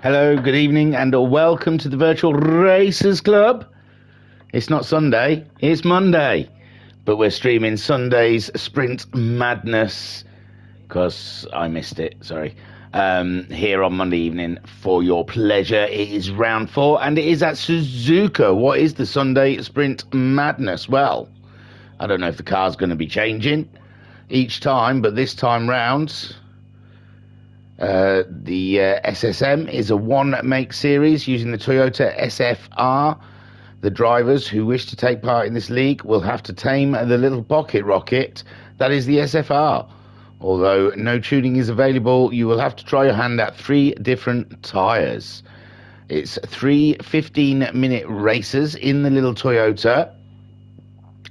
Hello, good evening, and welcome to the Virtual Racers Club. It's not Sunday, it's Monday, but we're streaming Sunday's Sprint Madness, because I missed it, sorry, here on Monday evening for your pleasure. It is round 4, and it is at Suzuka. What is the Sunday Sprint Madness? Well, I don't know if the car's going to be changing each time, but this time round... the SSM is a one-make series using the Toyota SFR. The drivers who wish to take part in this league will have to tame the little pocket rocket that is the SFR. Although no tuning is available, you will have to try your hand at 3 different tyres. It's 3 15-minute races in the little Toyota.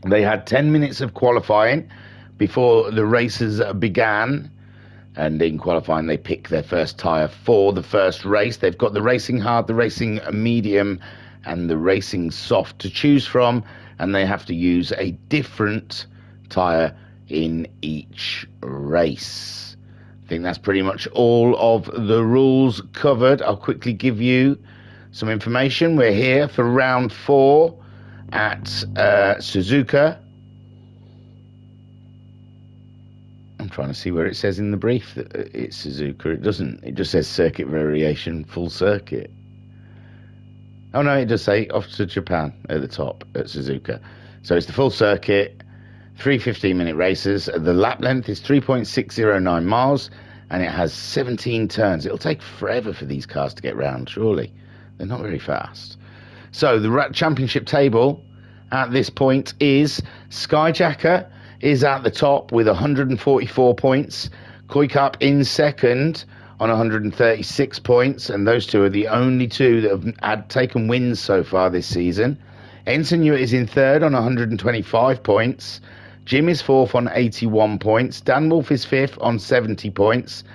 They had 10 minutes of qualifying before the races began. And in qualifying, they pick their first tyre for the first race. They've got the racing hard, the racing medium, and the racing soft to choose from. And they have to use a different tyre in each race. I think that's pretty much all of the rules covered. I'll quickly give you some information. We're here for round 4 at Suzuka. I'm trying to see where it says in the brief that it's Suzuka. It doesn't. It just says circuit variation, full circuit. Oh, no, it does say off to Japan at the top at Suzuka. So it's the full circuit, 3 15-minute races. The lap length is 3.609 miles, and it has 17 turns. It'll take forever for these cars to get round, surely. They're not very fast. So the championship table at this point is Skyjacker is at the top with 144 points. Koikap in second on 136 points, and those two are the only two that have taken wins so far this season. Ensign Hewitt is in third on 125 points. Jim is fourth on 81 points. Dan Wolf is fifth on 70 points.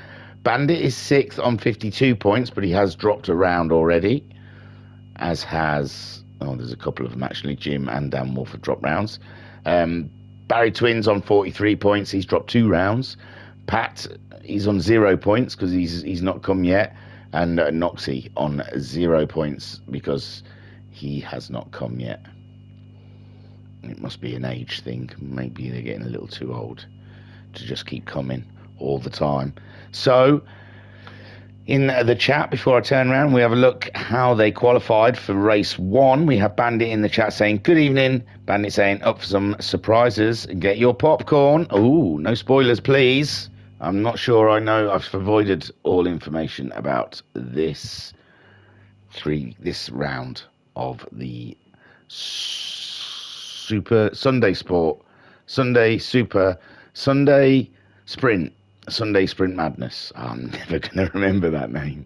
Bandit is sixth on 52 points, but he has dropped a round already, as has... Oh, there's a couple of them actually. Jim and Dan Wolf have dropped rounds. Barry Twins on 43 points. He's dropped 2 rounds. Pat, he's on 0 points because he's not come yet. And Noxie on 0 points because he has not come yet. It must be an age thing. Maybe they're getting a little too old to just keep coming all the time. So, in the chat, before I turn around, we have a look how they qualified for race 1. We have Bandit in the chat saying, good evening. Bandit saying, up for some surprises. Get your popcorn. Ooh, no spoilers, please. I'm not sure I know. I've avoided all information about this round of the Super Sunday Sport, Sunday Super, Sunday Sprint. Sunday Sprint Madness. I'm never going to remember that name.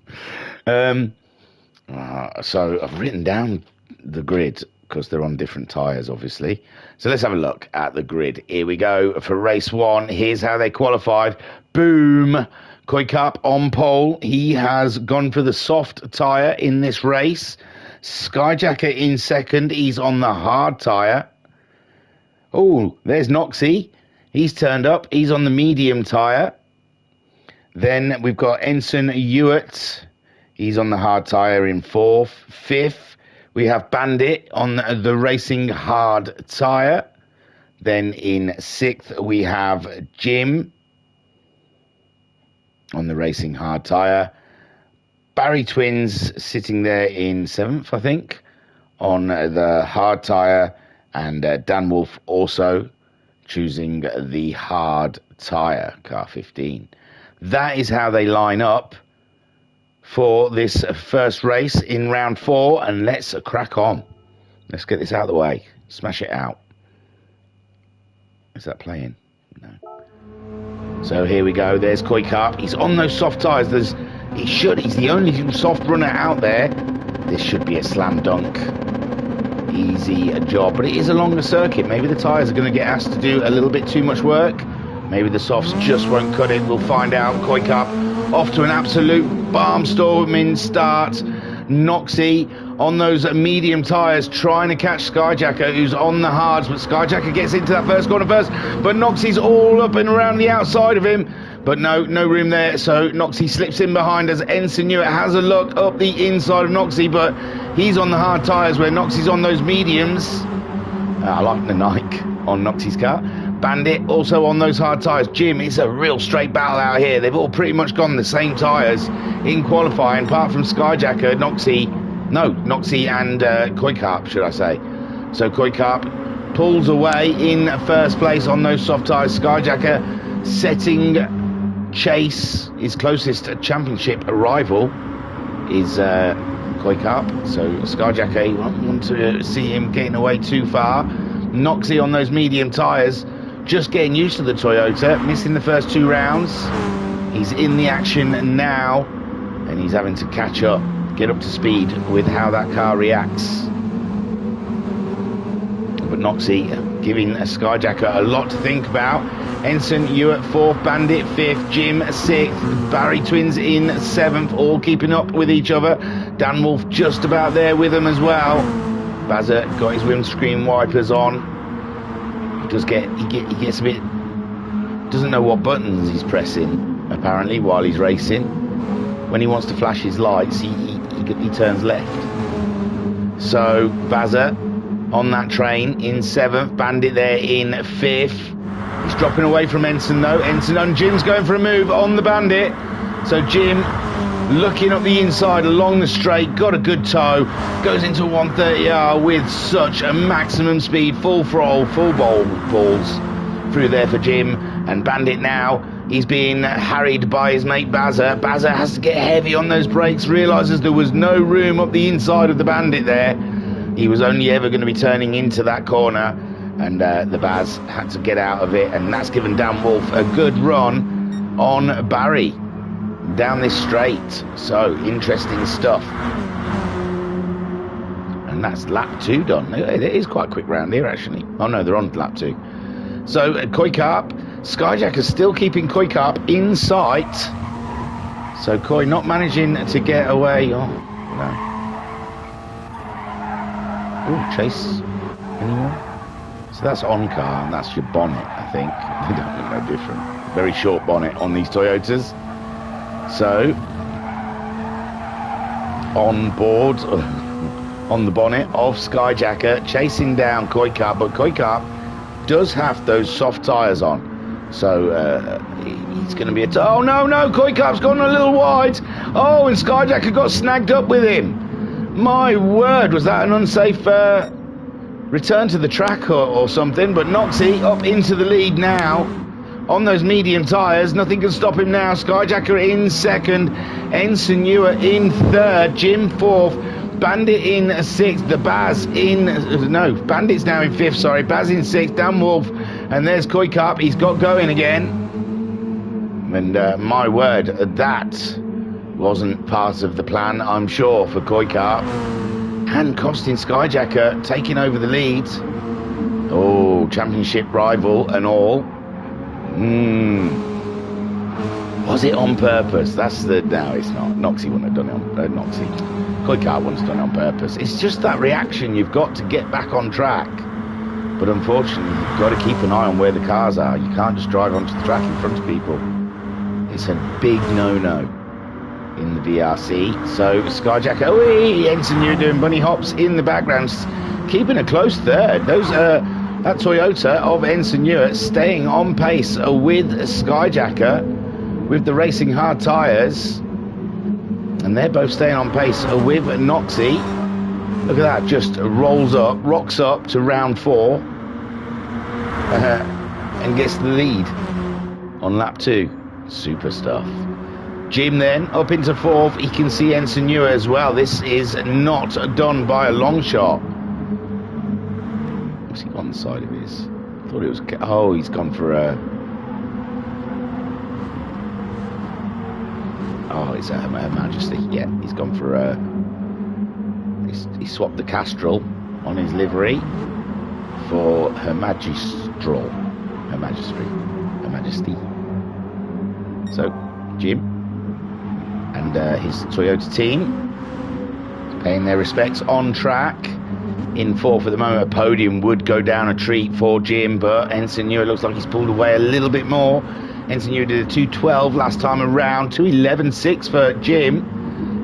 So I've written down the grid because they're on different tyres, obviously. So let's have a look at the grid. Here we go for race 1. Here's how they qualified. Boom. Koikap on pole. He has gone for the soft tyre in this race. Skyjacker in second. He's on the hard tyre. Oh, there's Noxie. He's turned up. He's on the medium tyre. Then we've got Ensign Hewitt. He's on the hard tyre in 4th. 5th, we have Bandit on the racing hard tyre. Then in 6th, we have Jim on the racing hard tyre. Barry Twins sitting there in 7th, I think, on the hard tyre. And Dan Wolf also choosing the hard tyre, car 15. That is how they line up for this first race in round 4, and let's crack on. Let's get this out of the way. Smash it out. Is that playing? No. So here we go. There's Koikap. He's on those soft tyres. He's the only soft runner out there. This should be a slam dunk. Easy job, but it is a longer circuit. Maybe the tyres are going to get asked to do a little bit too much work. Maybe the softs just won't cut it. We'll find out. Koikap off to an absolute barnstorming start. Noxie on those medium tyres trying to catch Skyjacker, who's on the hards, but Skyjacker gets into that first corner first, but Noxie's all up and around the outside of him. But no room there, so Noxie slips in behind as Ensign Hewitt has a look up the inside of Noxie, but he's on the hard tyres where Noxie's on those mediums. I like the Nike on Noxie's car. Bandit also on those hard tyres. Jim, it's a real straight battle out here. They've all pretty much gone the same tyres in qualifying, apart from Skyjacker, Noxie and Koikarp, should I say. So Koikarp pulls away in first place on those soft tyres. Skyjacker setting chase. His closest championship rival is Koikarp. So Skyjacker, you won't want to see him getting away too far. Noxie on those medium tyres, just getting used to the Toyota, missing the first 2 rounds. He's in the action now, and he's having to catch up, get up to speed with how that car reacts. But Noxie giving a Skyjacker a lot to think about. Ensign Hewitt 4th, Bandit 5th, Jim 6th, Barry Twins in 7th, all keeping up with each other. Dan Wolf just about there with them as well. Bazza got his windscreen wipers on. He gets a bit, doesn't know what buttons he's pressing apparently while he's racing. When he wants to flash his lights, he turns left. So Bazza on that train in 7th, Bandit there in 5th. He's dropping away from Ensign though. Ensign and Jim's going for a move on the Bandit. So Jim looking up the inside along the straight, got a good toe, goes into 130R with such a maximum speed, full throttle, full balls through there for Jim. And Bandit now, he's being harried by his mate Bazza. Bazza has to get heavy on those brakes, realises there was no room up the inside of the Bandit there. He was only ever going to be turning into that corner, and the Baz had to get out of it, and that's given Dan Wolf a good run on Barry down this straight. So interesting stuff. And that's lap 2 done. It is quite a quick round here actually. Oh no, they're on lap 2. So Koikarp, Skyjacker's still keeping Koikarp in sight. So Koi not managing to get away. Oh no. Oh, chase anymore? So that's on car, and that's your bonnet, I think. They don't look no different. Very short bonnet on these Toyotas. So, on board, on the bonnet of Skyjacker, chasing down Koikarp, but Koikarp does have those soft tyres on. So, he's going to be oh no, Koikarp's gone a little wide. Oh, and Skyjacker got snagged up with him. My word, was that an unsafe return to the track or something? But Noxie up into the lead now on those medium tyres. Nothing can stop him now. Skyjacker in 2nd, Ensign Hewitt in 3rd, Jim 4th, Bandit in 6th, the Baz in Bandit's now in 5th, sorry, Baz in 6th, Dan Wolf, and there's Koikarp. He's got going again. And my word, that wasn't part of the plan, I'm sure, for Koikarp, and costing Skyjacker taking over the lead. Oh, championship rival and all. Was it on purpose? That's the... No, it's not. Noxie wouldn't have done it on... Koikarp wouldn't have done it on purpose. It's just that reaction you've got to get back on track. But unfortunately, you've got to keep an eye on where the cars are. You can't just drive onto the track in front of people. It's a big no-no in the VRC. So Skyjacker, Ensign Hewitt doing bunny hops in the background, keeping a close 3rd. Those that Toyota of Ensign Hewitt staying on pace with Skyjacker with the racing hard tyres, and they're both staying on pace with Noxie. Look at that, just rocks up to round 4 and gets the lead on lap 2. Super stuff. Jim then up into 4th. He can see Ensign Hewitt as well. This is not done by a long shot. What's he got on the side of his? I thought it was... Oh, he's gone for a... Oh, it's Her Majesty. Yeah, he's gone for a... He swapped the Castrol on his livery for Her Magistral. Her Majesty. Her Majesty. So, Jim and his Toyota team paying their respects on track. In 4th at the moment. A podium would go down a treat for Jim, but Ensign Hewitt looks like he's pulled away a little bit more. Ensign Ewan did a 2:12 last time around. 2:11.6 for Jim.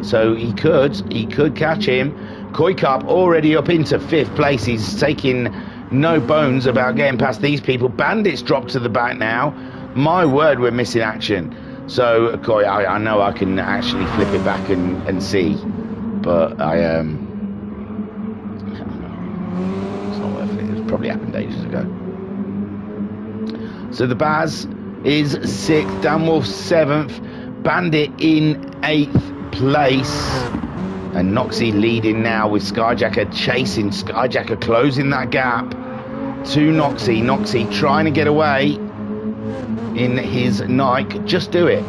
So he could catch him. Koi Carp already up into 5th place. He's taking no bones about getting past these people. Bandits dropped to the back now. My word, we're missing action. So Koi, I know I can actually flip it back and see, but it's not worth it. It probably happened ages ago. So the Baz is 6th, Dan Wolf 7th, Bandit in 8th place, and Noxie leading now with Skyjacker chasing. Skyjacker closing that gap to Noxie. Noxie trying to get away in his Nike. Just do it.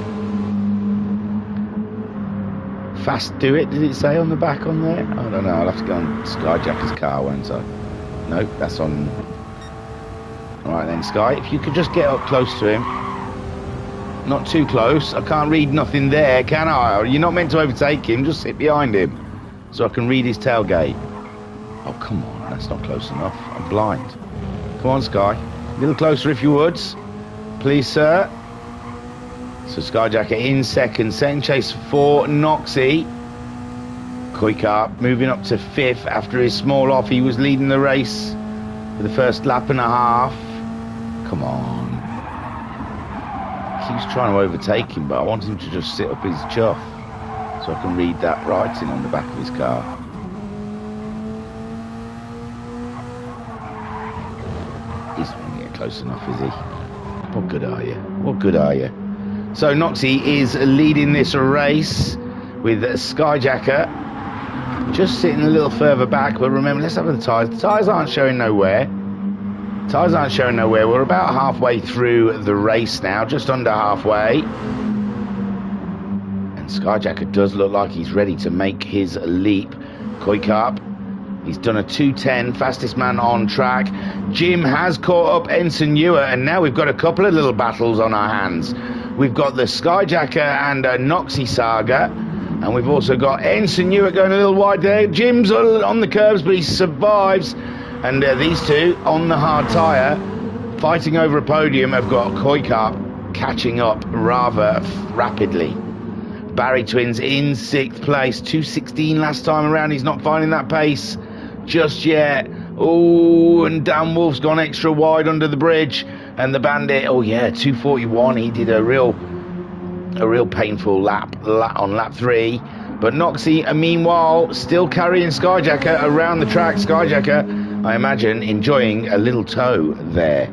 Fast do it, did it say on the back on there? I don't know, I'll have to go on Skyjacker's car, won't I? Nope, that's on. Alright then, Sky, if you could just get up close to him. Not too close. I can't read nothing there, can I? You're not meant to overtake him, just sit behind him so I can read his tailgate. Oh, come on, that's not close enough. I'm blind. Come on, Sky. A little closer if you would. Please, sir. So Skyjacker in 2nd. Second chase for Noxie. Koi Carp moving up to 5th after his small off. He was leading the race for the first lap and a half. Come on. Keeps trying to overtake him, but I want him to just sit up his chuff so I can read that writing on the back of his car. He's not going to get close enough, is he? What good are you? What good are you? So Noxie is leading this race with Skyjacker just sitting a little further back. But remember, let's have the tyres. The tyres aren't showing nowhere. Tyres aren't showing nowhere. We're about halfway through the race now, just under halfway. And Skyjacker does look like he's ready to make his leap. Koi Carp, he's done a 2:10, fastest man on track. Jim has caught up Ensign Ewan, and now we've got a couple of little battles on our hands. We've got the Skyjacker and Noxie saga, and we've also got Ensign Ewan going a little wide there. Jim's on the curbs, but he survives. And these two on the hard tyre, fighting over a podium, have got Koi Carp catching up rather rapidly. Barry Twins in 6th place, 2:16 last time around. He's not finding that pace just yet. Oh, and Dan Wolf's gone extra wide under the bridge. And the Bandit, oh yeah, 2:41. He did a real painful lap on lap 3. But Noxie, meanwhile, still carrying Skyjacker around the track. Skyjacker, I imagine, enjoying a little tow there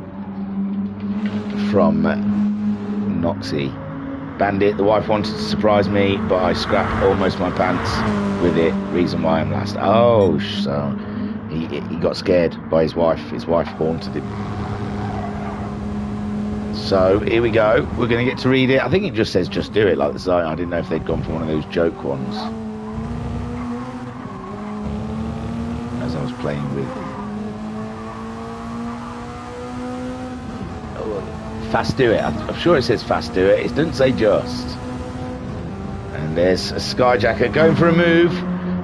from Noxie. Bandit, the wife wanted to surprise me, but I scrapped almost my pants with it. Reason why I'm last. Oh, so he got scared by his wife. His wife haunted him. So here we go. We're going to get to read it. I think it just says "just do it" like the site. I didn't know if they'd gone for one of those joke ones. As I was playing with. Fast do it. I'm sure it says fast do it. It doesn't say just. And there's a Skyjacker going for a move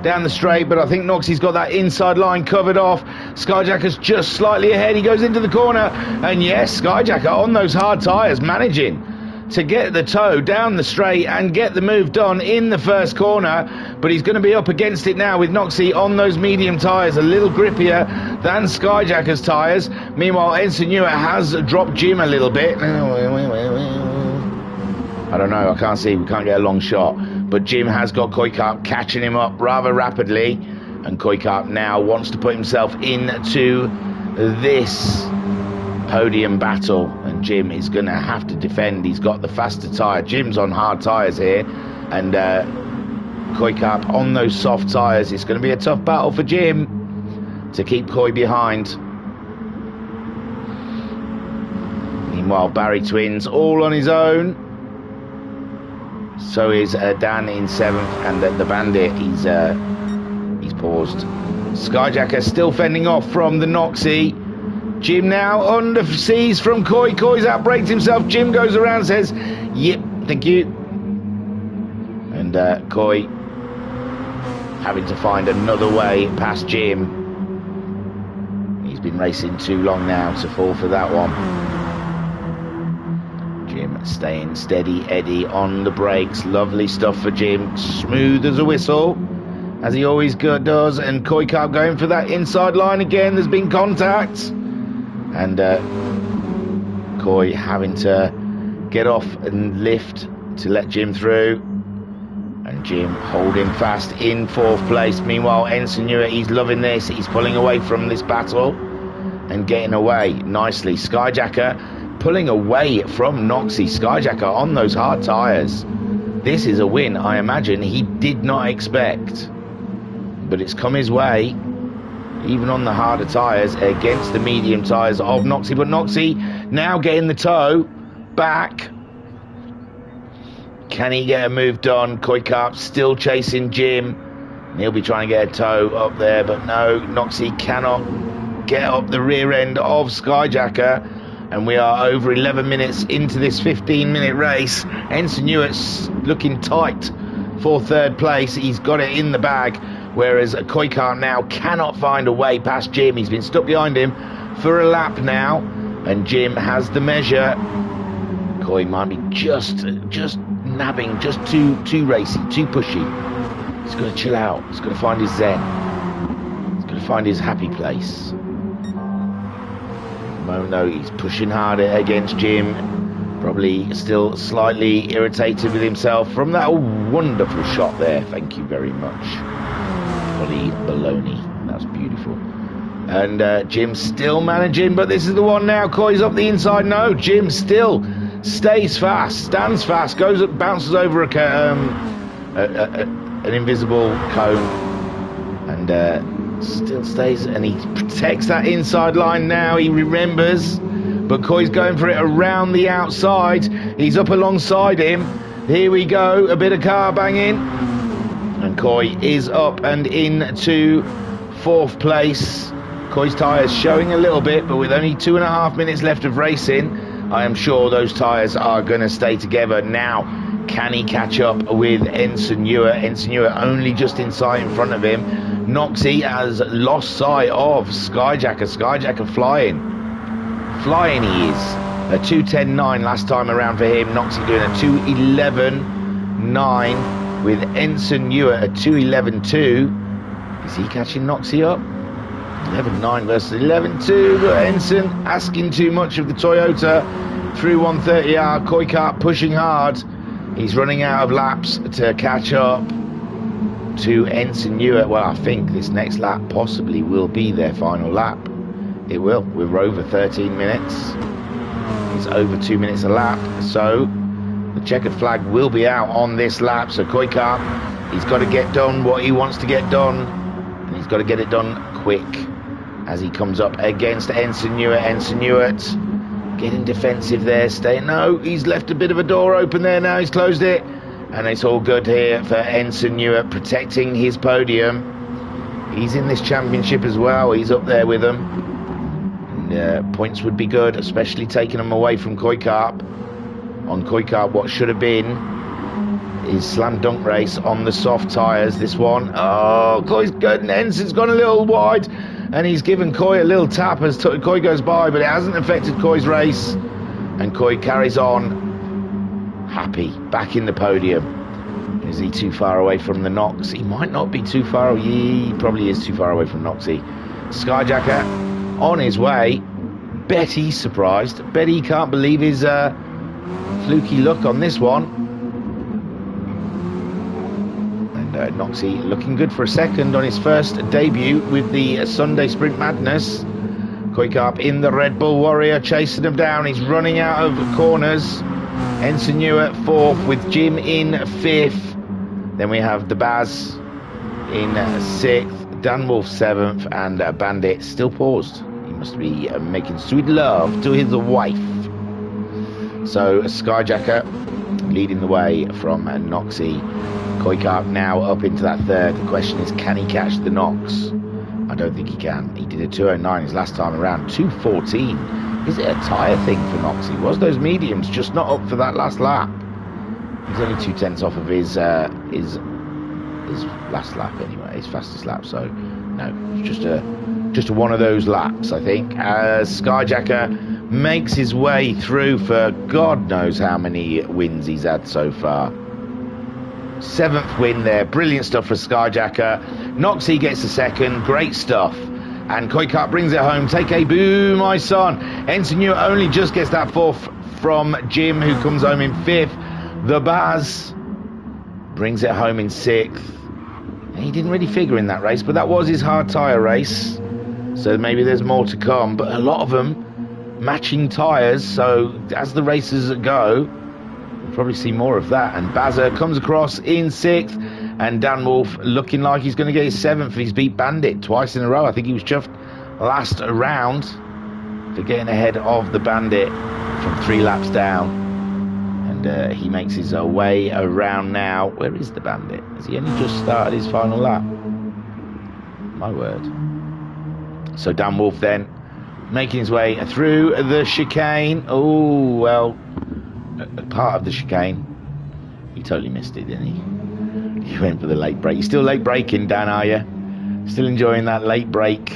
down the straight, but I think Noxie's got that inside line covered off. Skyjacker's just slightly ahead. He goes into the corner, and yes, Skyjacker on those hard tyres, managing to get the tow down the straight and get the move done in the first corner. But he's going to be up against it now with Noxie on those medium tyres, a little grippier than Skyjacker's tyres. Meanwhile, Ensign Ewan has dropped Jim a little bit. I don't know, I can't see, we can't get a long shot. But Jim has got Koi Carp catching him up rather rapidly. And Koi Carp now wants to put himself into this podium battle. And Jim is going to have to defend. He's got the faster tyre. Jim's on hard tyres here. And Koi Carp on those soft tyres. It's going to be a tough battle for Jim to keep Koi behind. Meanwhile, Barry Twins all on his own. So is Dan in 7th, and the Bandit, he's paused. Skyjacker still fending off from the Noxie. Jim now under seas from Koi. Koi's outbraked himself. Jim goes around and says, "Yep, thank you." And Koi having to find another way past Jim. He's been racing too long now to fall for that one. Jim staying steady. Eddie on the brakes. Lovely stuff for Jim. Smooth as a whistle, as he always does. And Koi Carp going for that inside line again. There's been contact. And Koi having to get off and lift to let Jim through. And Jim holding fast in 4th place. Meanwhile, Ensign Newer, he's loving this. He's pulling away from this battle and getting away nicely. Skyjacker pulling away from Noxie. Skyjacker on those hard tyres. This is a win I imagine he did not expect. But it's come his way, even on the harder tyres, against the medium tyres of Noxie. But Noxie now getting the tow back. Can he get a move done? Koi Carp still chasing Jim. He'll be trying to get a tow up there, but no, Noxie cannot get up the rear end of Skyjacker. And we are over 11 minutes into this 15-minute race. Ensign Newart's looking tight for 3rd place. He's got it in the bag, whereas Koi Carp now cannot find a way past Jim. He's been stuck behind him for a lap now, and Jim has the measure. Koi might be just nabbing, just too racy, too pushy. He's got to chill out. He's got to find his zen. He's got to find his happy place. Mono, he's pushing harder against Jim. Probably still slightly irritated with himself from that wonderful shot there. Thank you very much, Ollie Baloney. That's beautiful. And Jim's still managing, but this is the one now. Koi's up the inside. No, Jim still stays fast, stands fast, goes up, bounces over an invisible cone, and still stays, and he protects that inside line now. He remembers, but Koi's going for it around the outside. He's up alongside him. Here we go, a bit of car banging, and Koi is up and into 4th place. Koi's tyres showing a little bit, but with only 2.5 minutes left of racing, I am sure those tyres are going to stay together. Now, can he catch up with Ensign Newer? Ensign Newer only just in sight in front of him. Noxie has lost sight of Skyjacker. Skyjacker flying he is. A 2:10.9 last time around for him. Noxie doing a 2:11.9 with Ensign Newer a 2:11.2. Is he catching Noxie up? 11.9 versus 11.2, but Ensign asking too much of the Toyota through 130R. Koi Carp pushing hard. He's running out of laps to catch up to Ensign Newer. Well, I think this next lap possibly will be their final lap. It will. We're over 13 minutes. It's over 2 minutes a lap. So the checkered flag will be out on this lap. So Koi Carp, he's got to get done what he wants to get done. And he's got to get it done quick as he comes up against Ensign Newer. Ensign Newer getting defensive there, staying. No, he's left a bit of a door open there now. He's closed it, and it's all good here for Ensign Newer, protecting his podium. He's in this championship as well. He's up there with them. And, points would be good, especially taking them away from Koi Carp. On Koi Carp, what should have been his slam dunk race on the soft tyres. This one, oh, Koi's good, and Ensign's gone a little wide, and he's given Koi a little tap as Koi goes by, but it hasn't affected Koi's race, and Koi carries on happy, back in the podium. Is he too far away from the Nox? He might not be too far. He probably is too far away from Noxie. Skyjacker on his way. Bet he's surprised. Bet he can't believe his fluky luck on this one. Noxie looking good for a second on his first debut with the Sunday Sprint Madness. Koi Carp in the Red Bull Warrior, chasing him down. He's running out of corners. Ensign Newer 4th with Jim in 5th. Then we have the Baz in 6th, Dan Wolf 7th, and Bandit still paused. He must be making sweet love to his wife. So Skyjacker leading the way from Noxie. Koi Carp now up into that 3rd. The question is, can he catch the Nox? I don't think he can. He did a 2:09 his last time around. 2:14. Is it a tyre thing for Noxie? Was those mediums just not up for that last lap? He's only 2/10 off of his last lap anyway, his fastest lap. So no, it's just a one of those laps, I think. Skyjacker makes his way through for God knows how many wins he's had so far. 7th win there. Brilliant stuff for Skyjacker. Noxie gets the 2nd. Great stuff. And Koikart brings it home. Take a boo, my son. Ensign only just gets that 4th from Jim, who comes home in 5th. The Baz brings it home in 6th. And he didn't really figure in that race, but that was his hard tyre race. So maybe there's more to come. But a lot of them matching tyres. So as the races go, we'll probably see more of that. And Bazza comes across in 6th. And Dan Wolf looking like he's going to get his 7th. He's beat Bandit twice in a row. I think he was chuffed last round for getting ahead of the Bandit from 3 laps down. And he makes his way around now. Where is the Bandit? Has he only just started his final lap? My word. So Dan Wolf then making his way through the chicane. Oh, well, part of the chicane. He totally missed it, didn't he? He went for the late break. You're still late braking, Dan, are you? Still enjoying that late break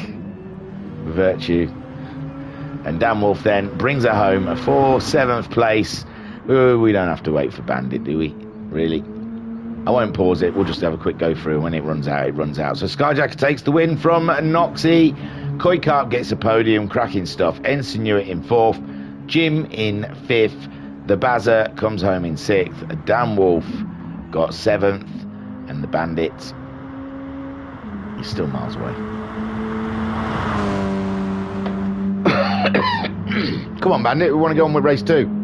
virtue. And Dan Wolf then brings it home for 7th place. Ooh, we don't have to wait for Bandit, do we? Really? I won't pause it. We'll just have a quick go through. When it runs out, it runs out. So Skyjacker takes the win from Noxie. Koikart gets a podium. Cracking stuff. Ensign in 4th. Jim in 5th. The Bazza comes home in 6th. Dan Wolf got 7th. And the Bandit is still miles away. Come on, Bandit, we want to go on with race 2.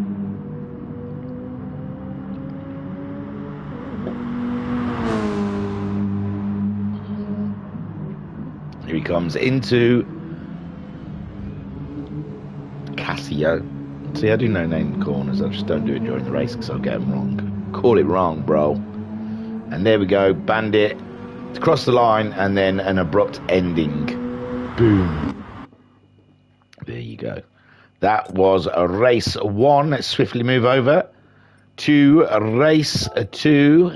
Here he comes into Casio. See, I do no name corners. I just don't do it during the race because I'll get them wrong. Call it wrong, bro. And there we go, Bandit across the line, and then an abrupt ending. Boom. There you go. That was a race 1. Let's swiftly move over to race 2.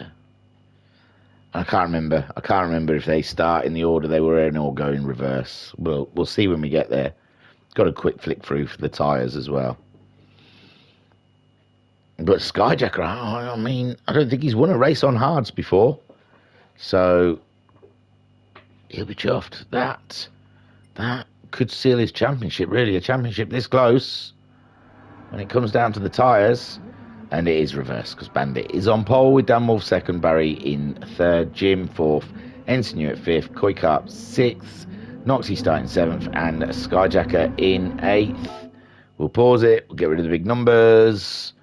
I can't remember if they start in the order they were in or go in reverse. We'll see when we get there. Got a quick flick through for the tyres as well. But Skyjacker, I mean, I don't think he's won a race on hards before. So he'll be chuffed. That could seal his championship, really. A championship this close when it comes down to the tyres. And it is reversed because Bandit is on pole with Dan Wolf 2nd, Barry in 3rd, Jim 4th, Ensign at 5th, Koikart 6th, Noxie starting 7th, and Skyjacker in 8th. We'll pause it, we'll get rid of the big numbers,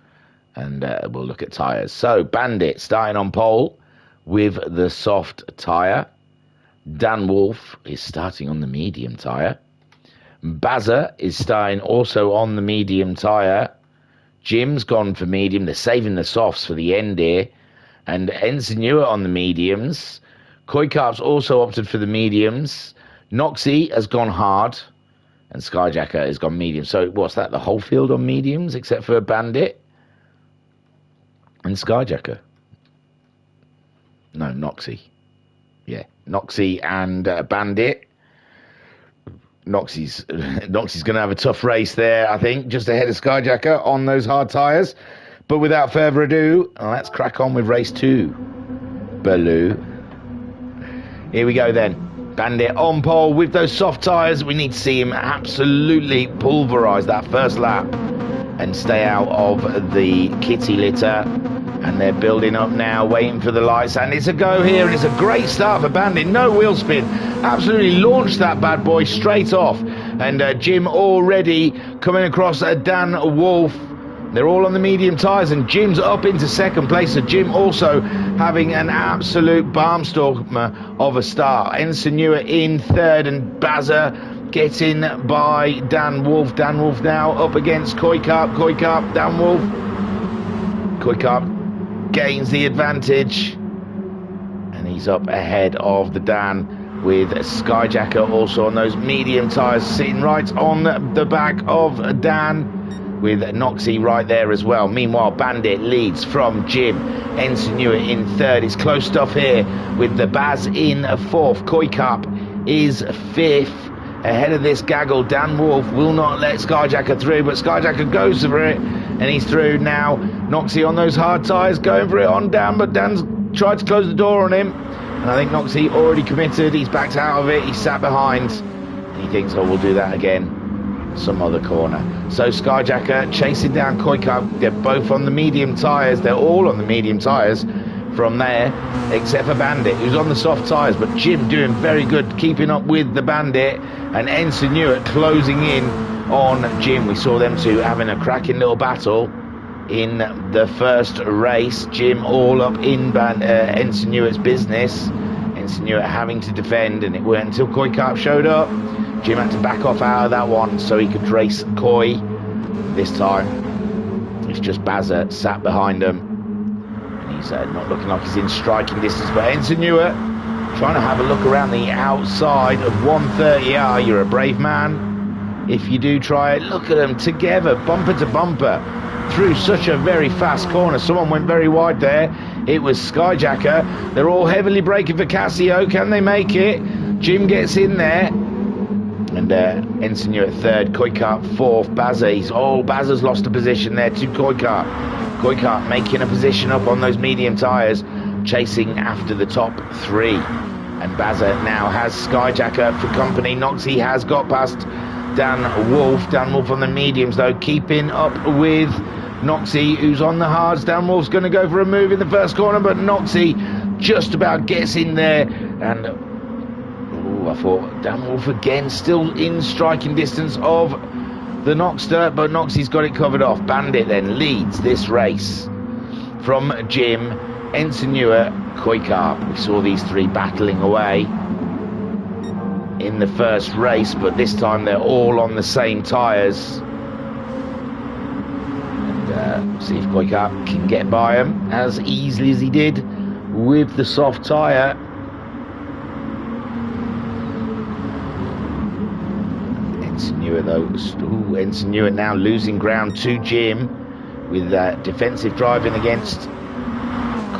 and we'll look at tyres. So Bandit starting on pole with the soft tyre. Dan Wolf is starting on the medium tyre. Bazza is starting also on the medium tyre. Jim's gone for medium. They're saving the softs for the end here. And Ensign on the mediums. Koikarp's also opted for the mediums. Noxie has gone hard. And Skyjacker has gone medium. So what's that? The whole field on mediums except for Bandit and Skyjacker. No, Noxie. Yeah, Noxie and Bandit. Noxie's going to have a tough race there, I think, just ahead of Skyjacker on those hard tyres. But without further ado, let's crack on with race 2. Baloo. Here we go then. Bandit on pole with those soft tyres. We need to see him absolutely pulverise that first lap and stay out of the kitty litter. And they're building up now, waiting for the lights. And it's a go here, and it's a great start for Bandit. No wheel spin. Absolutely launched that bad boy straight off. And Jim already coming across Dan Wolf. They're all on the medium tyres, and Jim's up into 2nd place. So Jim also having an absolute barnstormer of a start. Ensign in 3rd, and Bazza getting by Dan Wolf. Dan Wolf now up against Koikarp. Koikarp, Dan Wolf. Koikarp gains the advantage, and he's up ahead of the Dan with Skyjacker also on those medium tyres, sitting right on the back of Dan with Noxie right there as well. Meanwhile, Bandit leads from Jim. Ensign in 3rd. It's close stuff here with the Baz in 4th. Koikarp is 5th. ahead of this gaggle. Dan Wolf will not let Skyjacker through, but Skyjacker goes for it, and he's through now. Noxie on those hard tyres, going for it on Dan, but Dan's tried to close the door on him, and I think Noxie already committed. He's backed out of it, he's sat behind, and he thinks, oh, we'll do that again some other corner. So Skyjacker chasing down Koi Cup. They're both on the medium tyres, they're all on the medium tyres from there, except for Bandit, who's on the soft tyres, but Jim doing very good, keeping up with the Bandit, and Ensign Newitt closing in on Jim. We saw them two having a cracking little battle in the first race. Jim all up in Ensign Newitt's business, Ensign Newitt having to defend, and it weren't until Koi Carp showed up. Jim had to back off out of that one so he could race Koi. This time it's just Bazza sat behind him, and he's not looking like he's in striking distance, but Ensign Newitt trying to have a look around the outside of 130R. You're a brave man if you do try it. Look at them together, bumper to bumper, through such a very fast corner. Someone went very wide there. It was Skyjacker. They're all heavily braking for Casio. Can they make it? Jim gets in there, and Ensign Newitt third, Koi Carp fourth, Bazza. Bazza's lost a position there to Koi Carp. Koi Carp making a position up on those medium tyres, chasing after the top three. And Bazza now has Skyjacker for company. Noxie has got past Dan Wolf. Dan Wolf on the mediums though, keeping up with Noxie, who's on the hards. Dan Wolf's going to go for a move in the first corner, but Noxie just about gets in there, and I thought Dan Wolf again still in striking distance of the Noxter, but Noxie's got it covered off. Bandit then leads this race from Jim, Ensign Newitt, Koi Carp. We saw these three battling away in the first race, but this time they're all on the same tyres. And see if Koi Carp can get by him as easily as he did with the soft tyre. Ensign Newitt though, Ensign Newitt now losing ground to Jim with defensive driving against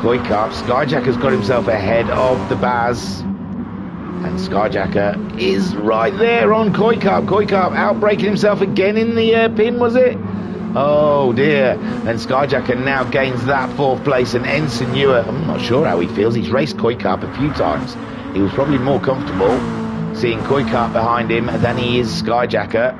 Koi Carp. Skyjacker's got himself ahead of the Baz, and Skyjacker is right there on Koi Carp. Koi Carp outbraking himself again in the pin, was it? Oh dear. And Skyjacker now gains that fourth place, and Ensign Newitt, I'm not sure how he feels. He's raced Koi Carp a few times. He was probably more comfortable seeing Koi Carp behind him than he is Skyjacker.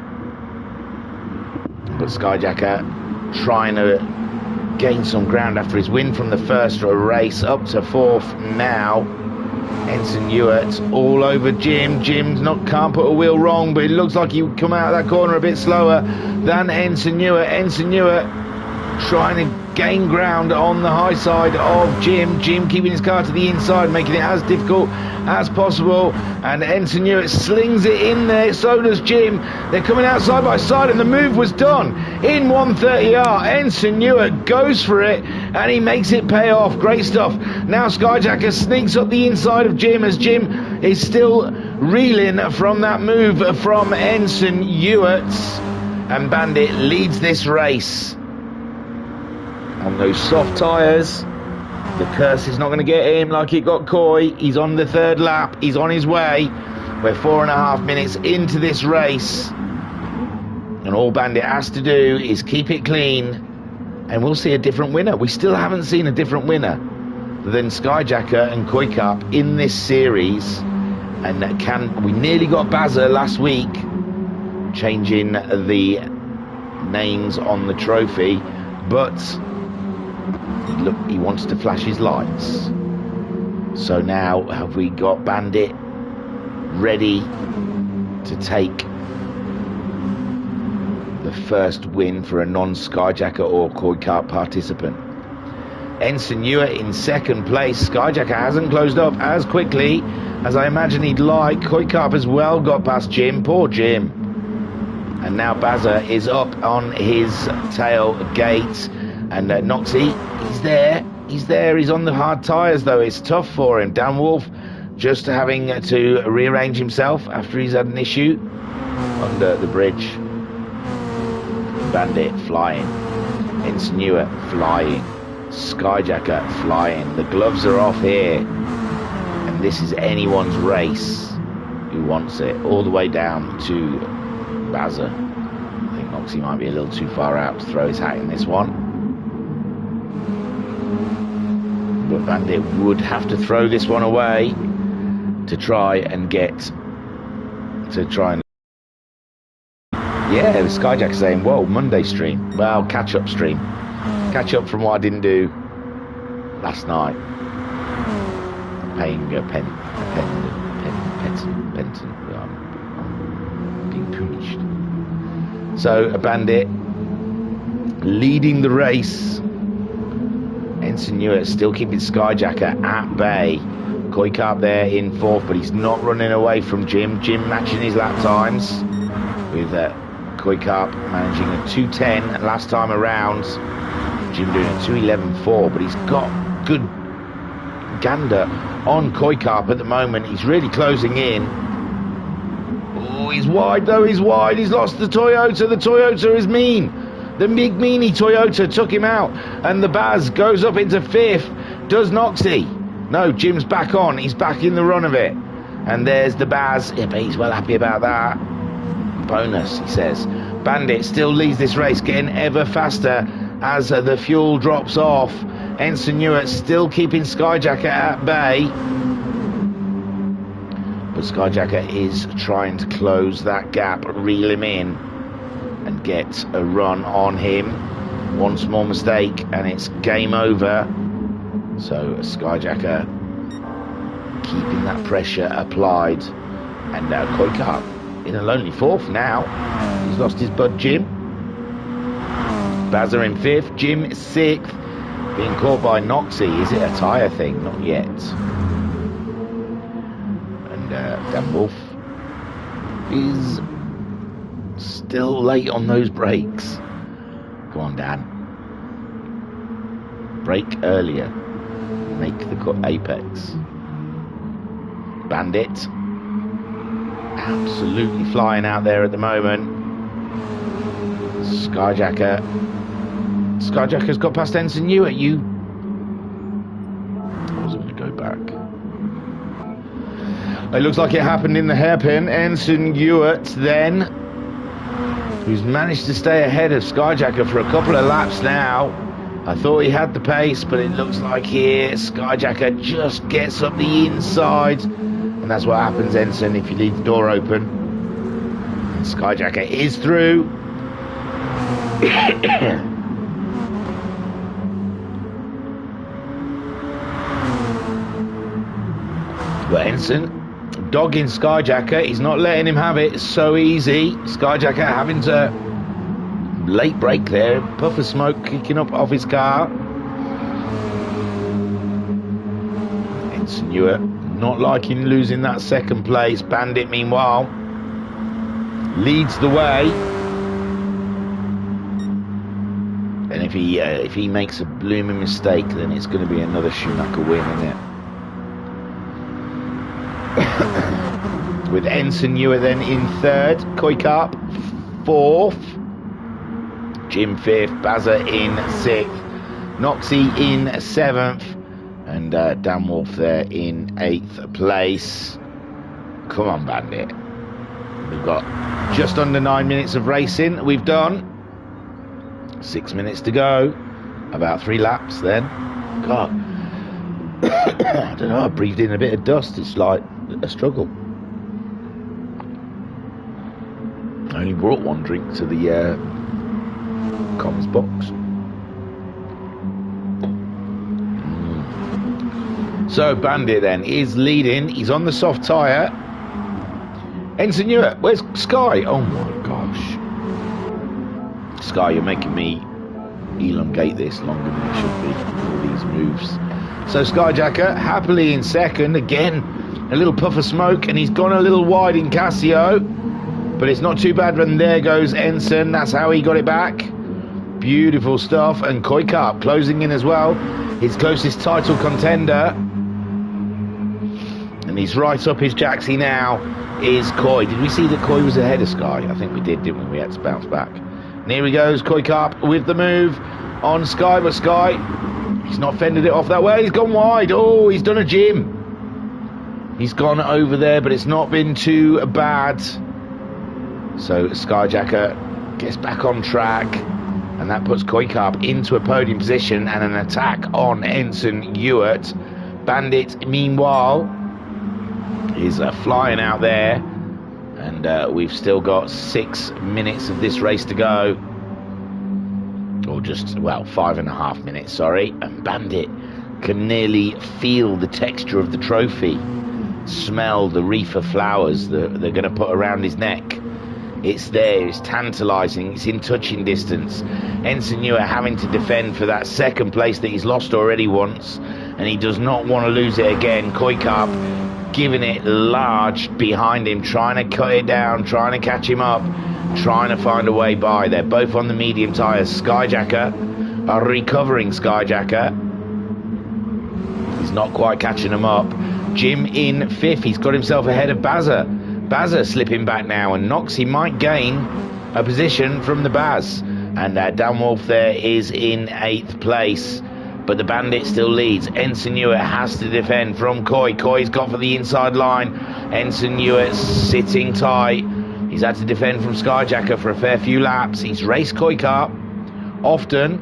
But Skyjacker trying to gain some ground after his win from the first race, up to fourth now. Ensign Newitt all over Jim. Jim's can't put a wheel wrong, but it looks like he would come out of that corner a bit slower than Ensign Newitt. Ensign Newitt trying to gain ground on the high side of Jim. Jim keeping his car to the inside, making it as difficult as possible, and Ensign Newitt slings it in there. So does Jim. They're coming out side by side, and the move was done in 130R. Ensign Newitt goes for it, and he makes it pay off. Great stuff. Now Skyjacker sneaks up the inside of Jim, as Jim is still reeling from that move from Ensign Newitt, and Bandit leads this race on those soft tyres. The curse is not going to get him like it got Koi. He's on the third lap. He's on his way. We're 4.5 minutes into this race, and all Bandit has to do is keep it clean, and we'll see a different winner. We still haven't seen a different winner than Skyjacker and Koi Carp in this series. And we nearly got Bazza last week, changing the names on the trophy, but look, he wants to flash his lights. So now have we got Bandit ready to take the first win for a non-Skyjacker or Koi Carp participant. Ensign Newitt in second place. Skyjacker hasn't closed up as quickly as I imagine he'd like. Koi Carp as well got past Jim. Poor Jim. And now Bazza is up on his tailgate. And Noxie, he's there, he's on the hard tyres though. It's tough for him. Dan Wolf just having to rearrange himself after he's had an issue under the bridge. Bandit flying, Ensign Newitt flying, Skyjacker flying. The gloves are off here, and this is anyone's race who wants it, all the way down to Bazza. I think Moxie might be a little too far out to throw his hat in this one. But Bandit would have to throw this one away to try and yeah, it was Skyjack saying, whoa, Monday stream. Well, catch up stream. Catch up from what I didn't do last night. Paying a pension. I'm being punished. So, a Bandit leading the race. Ensign Newitt still keeping Skyjacker at bay. Koi Carp there in fourth, but he's not running away from Jim. Jim matching his lap times with Koi Carp managing a 2:10 last time around. Jim doing a 2:11.4, but he's got good gander on Koi Carp at the moment. He's really closing in. Oh, he's wide though, he's wide. He's lost the Toyota. The Toyota is mean. The big meanie Toyota took him out. And the Baz goes up into fifth. Does Noxie? No, Jim's back on. He's back in the run of it. And there's the Baz. Yeah, but he's well happy about that. Bonus, he says. Bandit still leads this race, getting ever faster as the fuel drops off. Ensign Newitt still keeping Skyjacker at bay. But Skyjacker is trying to close that gap, reel him in, and get a run on him. One small mistake, and it's game over. So Skyjacker keeping that pressure applied. And now Koi Carp in a lonely fourth now. He's lost his bud Jim. Bazza in fifth, Jim sixth. Being caught by Noxie. Is it a tyre thing? Not yet. And Dan Wolf is still late on those brakes. Come on, Dan. Brake earlier. Make the apex. Bandit absolutely flying out there at the moment. Skyjacker's got past Ensign Newitt. I wasn't going to go back. It looks like it happened in the hairpin. Ensign Newitt then, who's managed to stay ahead of Skyjacker for a couple of laps now. I thought he had the pace, but it looks like here Skyjacker just gets up the inside. And that's what happens, Ensign, if you leave the door open. And Skyjacker is through. But Ensign dogging Skyjacker. He's not letting him have it so easy. Skyjacker having to late brake there. Puff of smoke kicking up off his car. Ensign Newitt not liking losing that second place. Bandit, meanwhile, leads the way. And if he makes a blooming mistake, then it's going to be another Schumacher win, isn't it? With Ensign Newitt then in third, Koi Carp fourth, Jim fifth, Bazza in sixth, Noxie in seventh, and Dan Wolf there in eighth place. Come on, Bandit. We've got just under 9 minutes of racing. We've done 6 minutes to go. About 3 laps then. God. I don't know, I breathed in a bit of dust. It's like a struggle. I only brought one drink to the comms box. So Bandit then is leading. He's on the soft tyre. Ensign Newitt, where's Sky? Oh my gosh. Sky, you're making me elongate this longer than it should be. All these moves. So Skyjacker happily in second. Again, a little puff of smoke, and he's gone a little wide in Casio. But it's not too bad when there goes Ensign. That's how he got it back. Beautiful stuff. And Koi Carp closing in as well. His closest title contender. And he's right up his jacksie now is Koi. Did we see that Koi was ahead of Sky? I think we did, didn't we? We had to bounce back. And here he goes, Koi Carp with the move on Sky. But Sky, he's not fended it off that way. He's gone wide. Oh, he's done a Jim. He's gone over there, but it's not been too bad. So Skyjacker gets back on track, and that puts Koikap into a podium position and an attack on Ensign Ewart. Bandit, meanwhile, is flying out there, and we've still got 6 minutes of this race to go. Or just, well, 5.5 minutes, sorry. And Bandit can nearly feel the texture of the trophy, smell the wreath of flowers that they're going to put around his neck. It's there, it's tantalising, it's in touching distance. Ensign Ewart having to defend for that second place that he's lost already once, and he does not want to lose it again. Koikap giving it large behind him, trying to cut it down, trying to catch him up, trying to find a way by. They're both on the medium tyres. Skyjacker, a recovering Skyjacker. He's not quite catching him up. Jim in 5th. He's got himself ahead of Bazza. Bazza slipping back now, and Noxie might gain a position from the Baz. And Dan Wolf there is in 8th place. But the Bandit still leads. Ensign Ewart has to defend from Coy. Coy's got for the inside line. Ensign Ewart sitting tight. He's had to defend from Skyjacker for a fair few laps. He's raced Koikap often,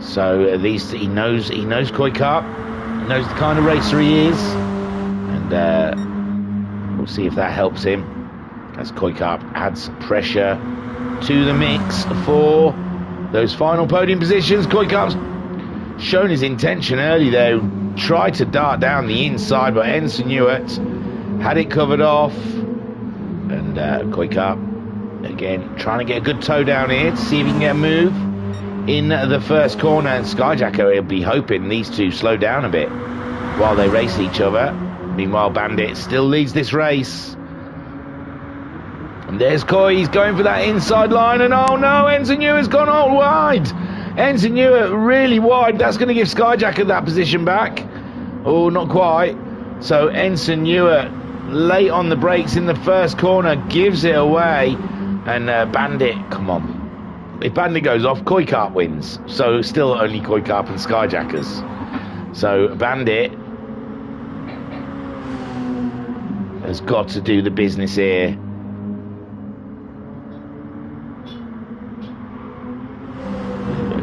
so at least he knows Koikap. He knows the kind of racer he is, and we'll see if that helps him as Koikap adds pressure to the mix for those final podium positions. Koikap's shown his intention early there, tried to dart down the inside, but Ensign Ewart had it covered off. And Koikap again trying to get a good toe down here to see if he can get a move in the first corner. And Skyjacker will be hoping these two slow down a bit while they race each other. Meanwhile, Bandit still leads this race. And there's Coy, he's going for that inside line, and oh no, Ensign Ewart's gone all wide. Ensign Ewart really wide. That's going to give Skyjacker that position back. Oh, not quite. So Ensign Ewart late on the brakes in the first corner, gives it away, and Bandit, come on. If Bandit goes off, Koikap wins. So still only Koikap and Skyjackers. So Bandit has got to do the business here.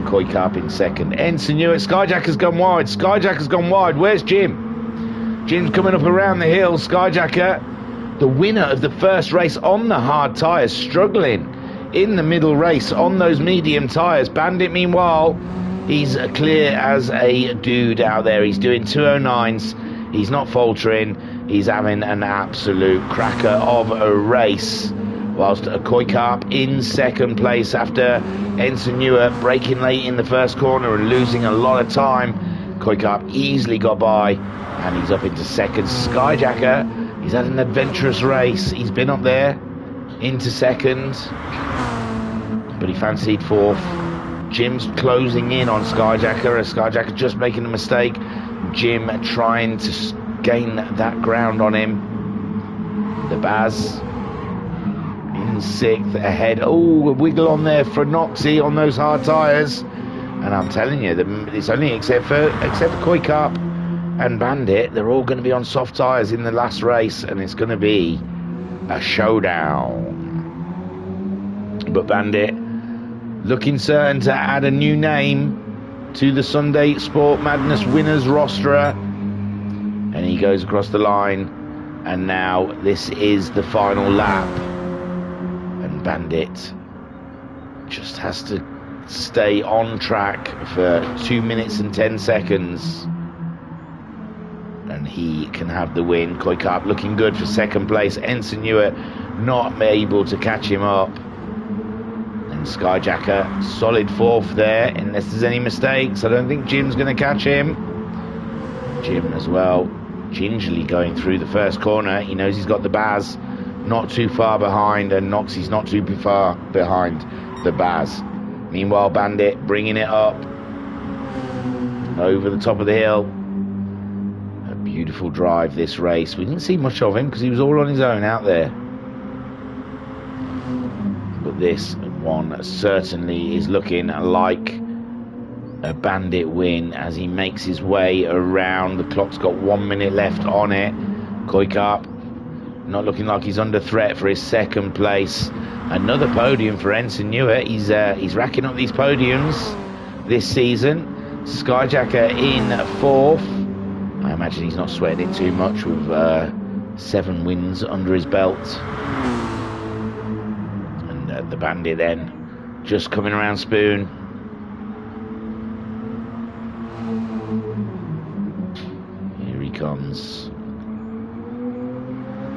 Koikap in second. Ensign Ewart, Skyjacker's gone wide. Skyjacker's gone wide. Where's Jim? Jim's coming up around the hill. Skyjacker, the winner of the first race on the hard tyres, struggling in the middle race on those medium tyres. Bandit, meanwhile, he's clear as a dude out there. He's doing 209s. He's not faltering. He's having an absolute cracker of a race. Whilst Koikap in second place after Ensign Ewart breaking late in the first corner and losing a lot of time. Koikap easily got by, and he's up into second. Skyjacker, he's had an adventurous race. He's been up there into second, but he fancied fourth. Jim's closing in on Skyjacker. Skyjacker just making a mistake. Jim trying to gain that ground on him. The Baz in sixth ahead. Oh, a wiggle on there for Noxie on those hard tyres. And I'm telling you, it's only except for Koikap and Bandit, they're all going to be on soft tyres in the last race, and it's going to be a showdown. But Bandit looking certain to add a new name to the Sunday Sport Madness winners roster, and he goes across the line, and now this is the final lap, and Bandit just has to stay on track for 2 minutes and 10 seconds, and he can have the win. Koikap looking good for second place. Ensign Ewart not able to catch him up, and Skyjacker solid fourth there unless there's any mistakes. I don't think Jim's going to catch him. Jim as well gingerly going through the first corner. He knows he's got the Baz not too far behind, and Noxie's not too far behind the Baz. Meanwhile, Bandit bringing it up over the top of the hill. A beautiful drive this race. We didn't see much of him because he was all on his own out there. But this one certainly is looking like a Bandit win as he makes his way around. The clock's got 1 minute left on it. Koikap not looking like he's under threat for his second place. Another podium for Ensign Newer. He's racking up these podiums this season. Skyjacker in 4th. I imagine he's not sweating it too much with 7 wins under his belt. And the Bandit then just coming around Spoon. Here he comes.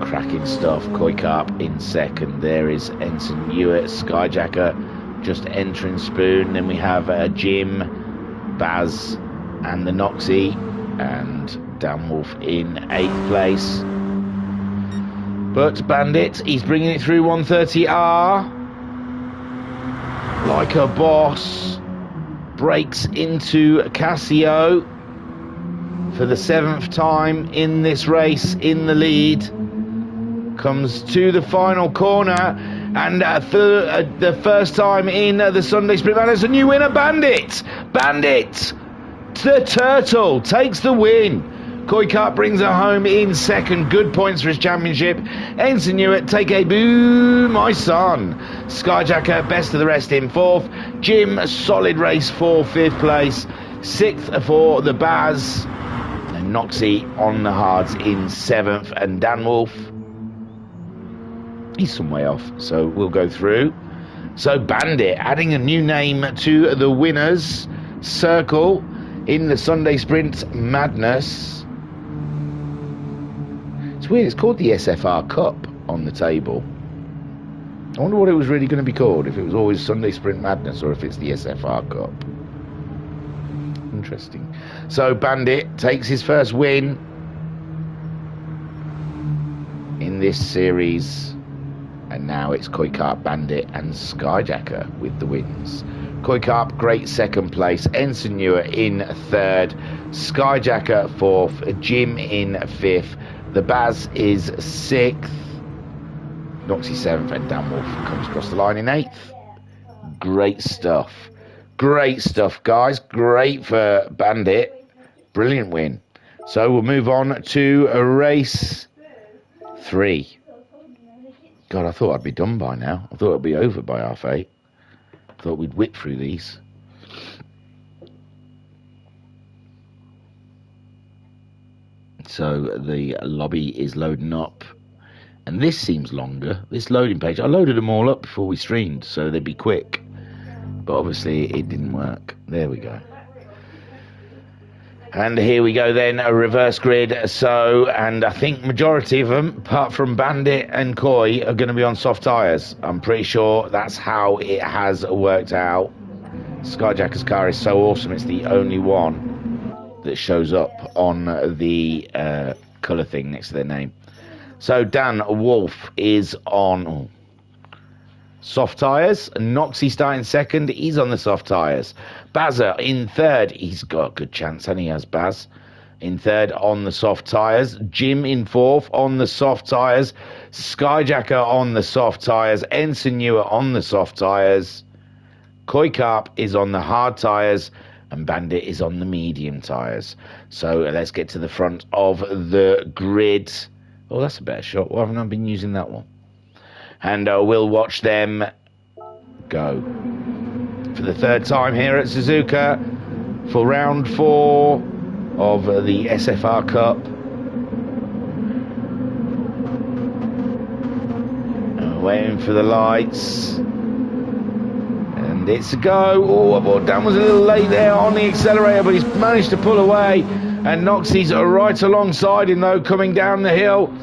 Cracking stuff. Koikap in 2nd. There is Ensign Hewitt. Skyjacker just entering Spoon. Then we have Jim, Baz and the Noxie, and Dan Wolf in 8th place. But Bandit, he's bringing it through 130R like a boss. Breaks into Casio for the 7th time in this race in the lead. Comes to the final corner, and for the first time in the Sunday Sprint Madness, a new winner. Bandit, the Turtle takes the win. Koikap brings it home in 2nd. Good points for his championship. Ensign Hewitt, take a boo, my son. Skyjacker, best of the rest in 4th. Jim, solid race for 5th place. 6th for the Baz. And Noxie on the hards in 7th. And Dan Wolf, he's some way off, so we'll go through. So Bandit adding a new name to the winners' circle in the Sunday Sprint Madness. It's weird, it's called the SFR Cup on the table. I wonder what it was really going to be called, if it was always Sunday Sprint Madness or if it's the SFR Cup. Interesting. So Bandit takes his first win in this series. And now it's Koikap, Bandit and Skyjacker with the wins. Koikap, great 2nd place. Ensign Newer in 3rd. Skyjacker 4th. Jim in 5th. The Baz is 6th. Noxie 7th. And Dan Wolf comes across the line in 8th. Great stuff. Great stuff, guys. Great for Bandit. Brilliant win. So we'll move on to race 3. God, I thought I'd be done by now. I thought it'd be over by 8:30. I thought we'd whip through these. So the lobby is loading up. And this seems longer. This loading page. I loaded them all up before we streamed, so they'd be quick. But obviously it didn't work. There we go. And here we go then, a reverse grid. So, and I think majority of them, apart from Bandit and Koi, are going to be on soft tyres. I'm pretty sure that's how it has worked out. Skyjacker's car is so awesome, it's the only one that shows up on the colour thing next to their name. So Dan Wolf is on soft tyres. Noxie starting 2nd. He's on the soft tyres. Bazza in 3rd. He's got a good chance, and he has Baz in 3rd on the soft tyres. Jim in 4th on the soft tyres. Skyjacker on the soft tyres. Ensign Newer on the soft tyres. Koikap is on the hard tyres. And Bandit is on the medium tyres. So let's get to the front of the grid. Oh, that's a better shot. Why haven't I been using that one? And we'll watch them go for the 3rd time here at Suzuka for round 4 of the SFR Cup. Waiting for the lights. And it's a go. Oh, I thought Dan was a little late there on the accelerator, but he's managed to pull away. And Noxie's right alongside him, though, coming down the hill.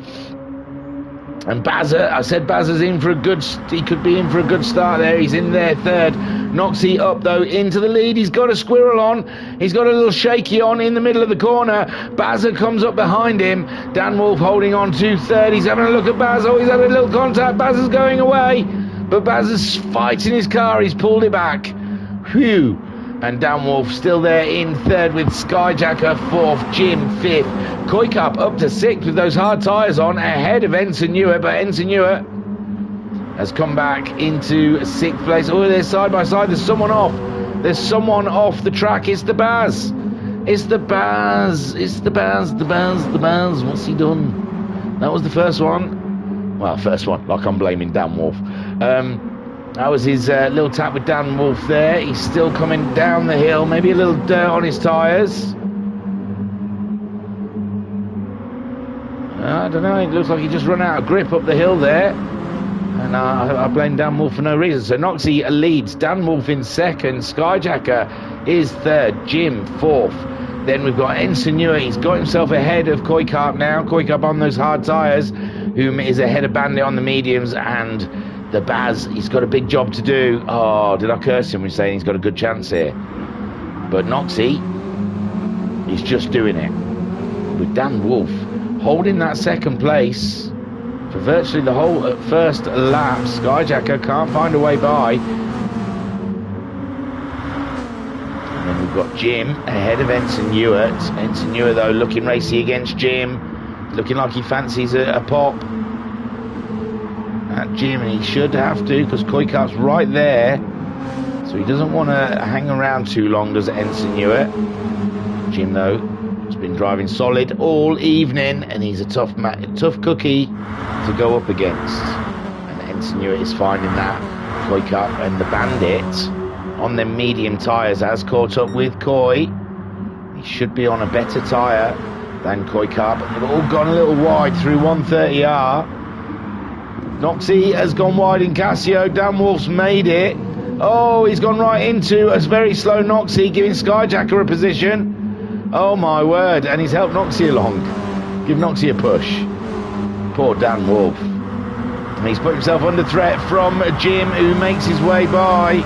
And Bazza, I said Bazza's in for a good, he could be in for a good start there. He's in there 3rd. Noxie up, though, into the lead. He's got a squirrel on. He's got a little shaky on in the middle of the corner. Bazza comes up behind him. Dan Wolf holding on to 3rd. He's having a look at Bazza. Oh, he's had a little contact. Bazza's going away. But Bazza's fighting his car. He's pulled it back. Phew. And Dan Wolf still there in 3rd with Skyjacker 4th, Jim 5th. Koikap up to 6th with those hard tyres on, ahead of Ensign Newer, but Ensign Newer has come back into 6th place. Oh, they're side by side. There's someone off. There's someone off the track. It's the Baz. It's the Baz. It's the Baz. The Baz. The Baz. What's he done? That was the first one. Well, first one, like I'm blaming Dan Wolf. That was his little tap with Dan Wolf there. He's still coming down the hill. Maybe a little dirt on his tyres. I don't know. It looks like he just run out of grip up the hill there. And I blame Dan Wolf for no reason. So Noxie leads. Dan Wolf in second. Skyjacker is third. Jim fourth. Then we've got Ensign Newer. He's got himself ahead of Koi Carp now. Koi Carp on those hard tyres, whom is ahead of Bandit on the mediums. And the Baz, he's got a big job to do. Oh, did I curse him when saying he's got a good chance here? But Noxie, he's just doing it. With Dan Wolf holding that second place for virtually the whole first lap. Skyjacker can't find a way by. And then we've got Jim ahead of Ensign Ewart. Ensign Ewart, though, looking racy against Jim. Looking like he fancies a pop at Jim, and he should have to, because Koi Carp's right there. So he doesn't want to hang around too long, does Ensign Ewart. Jim, though, has been driving solid all evening, and he's a tough cookie to go up against. And Ensign Ewart is finding that. Koi Carp and the Bandit on their medium tyres has caught up with Koi. He should be on a better tyre than Koi Carp. They've all gone a little wide through 130R. Noxie has gone wide in Casio. Dan Wolf's made it. Oh, he's gone right into a very slow Noxie, giving Skyjacker a position. Oh my word, and he's helped Noxie along. Give Noxie a push. Poor Dan Wolf. And he's put himself under threat from Jim, who makes his way by.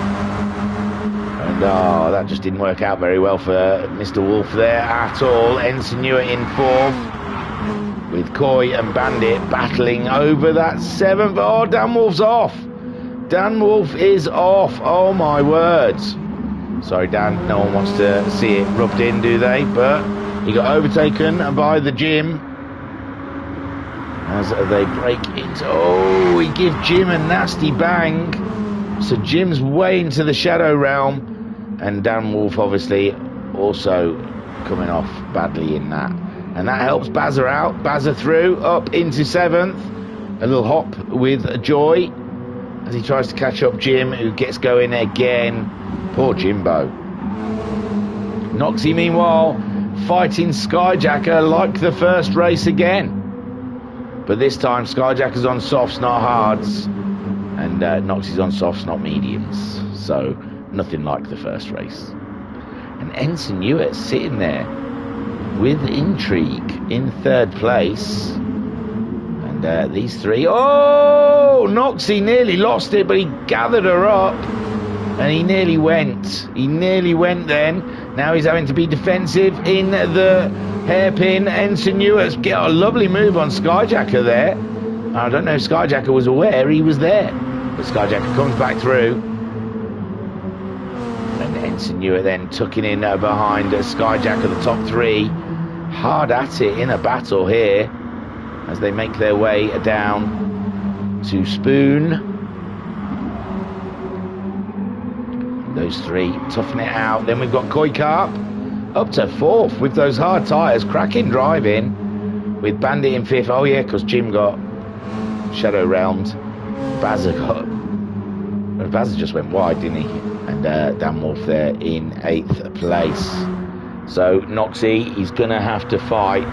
And that just didn't work out very well for Mr. Wolf there at all. Ensign Ewart in fourth, with Koi and Bandit battling over that seventh. Oh, Dan Wolf's off. Dan Wolf is off. Oh my words. Sorry, Dan, no one wants to see it rubbed in, do they? But he got overtaken by the Jim as they break into... Oh, we give Jim a nasty bang. So Jim's way into the shadow realm. And Dan Wolf obviously also coming off badly in that. And that helps Bazza out. Bazza through, up into seventh. A little hop with Joy as he tries to catch up Jim, who gets going again. Poor Jimbo. Noxie, meanwhile, fighting Skyjacker like the first race again. But this time, Skyjacker's on softs, not hards. And Noxie's on softs, not mediums. So, nothing like the first race. And Ensign Ewart sitting there with intrigue in third place. And these three... Oh! Noxie nearly lost it, but he gathered her up. And he nearly went. He nearly went then. Now he's having to be defensive in the hairpin. Ensign Ewart's got a lovely move on Skyjacker there. I don't know if Skyjacker was aware he was there. But Skyjacker comes back through. And Ensign Ewart then tucking in behind Skyjacker, the top three. Hard at it in a battle here as they make their way down to Spoon. Those three toughing it out. Then we've got Koi Carp up to fourth with those hard tyres. Cracking driving with Bandit in fifth. Oh yeah, because Jim got shadow realmed. Bazza just went wide, didn't he? And Dan Wolf there in 8th place. So Noxie, he's gonna have to fight.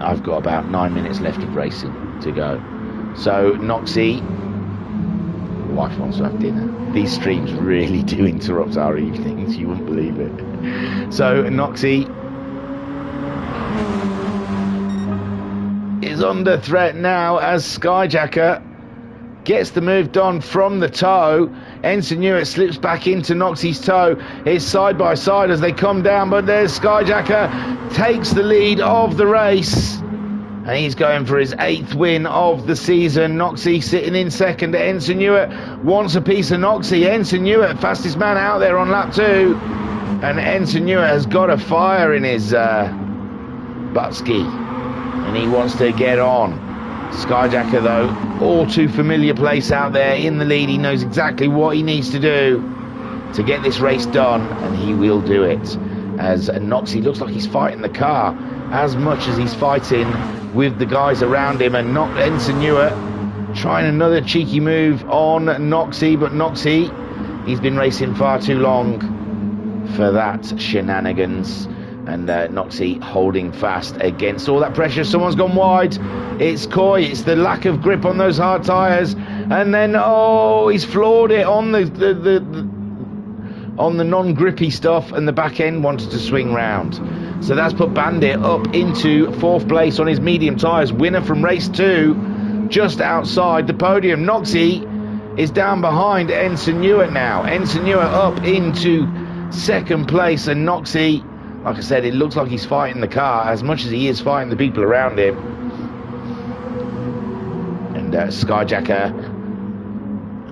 I've got about 9 minutes left of racing to go. So Noxie, wife wants to have dinner. These streams really do interrupt our evenings, you wouldn't believe it. So Noxie is under threat now as Skyjacker gets the move done from the toe. Ensign Ewart slips back into Noxie's toe. It's side by side as they come down, but there's Skyjacker, takes the lead of the race. And he's going for his 8th win of the season. Noxie sitting in second. Ensign Ewart wants a piece of Noxie. Ensign Ewart, fastest man out there on lap 2. And Ensign Ewart has got a fire in his butt ski. And he wants to get on. Skyjacker, though, all too familiar place out there in the lead. He knows exactly what he needs to do to get this race done. And he will do it. as Noxie looks like he's fighting the car as much as he's fighting with the guys around him, and Ensign Newer trying another cheeky move on Noxie, but Noxie, he's been racing far too long for that shenanigans, and Noxie holding fast against all that pressure. Someone's gone wide. It's Coy. It's the lack of grip on those hard tyres, and then he's floored it on the non-grippy stuff, and the back end wanted to swing round. So that's put Bandit up into 4th place on his medium tyres, winner from race 2, just outside the podium. Noxie is down behind Ensign Newer now. Ensign Newer up into 2nd place, and Noxie, like I said, it looks like he's fighting the car as much as he is fighting the people around him. And Skyjacker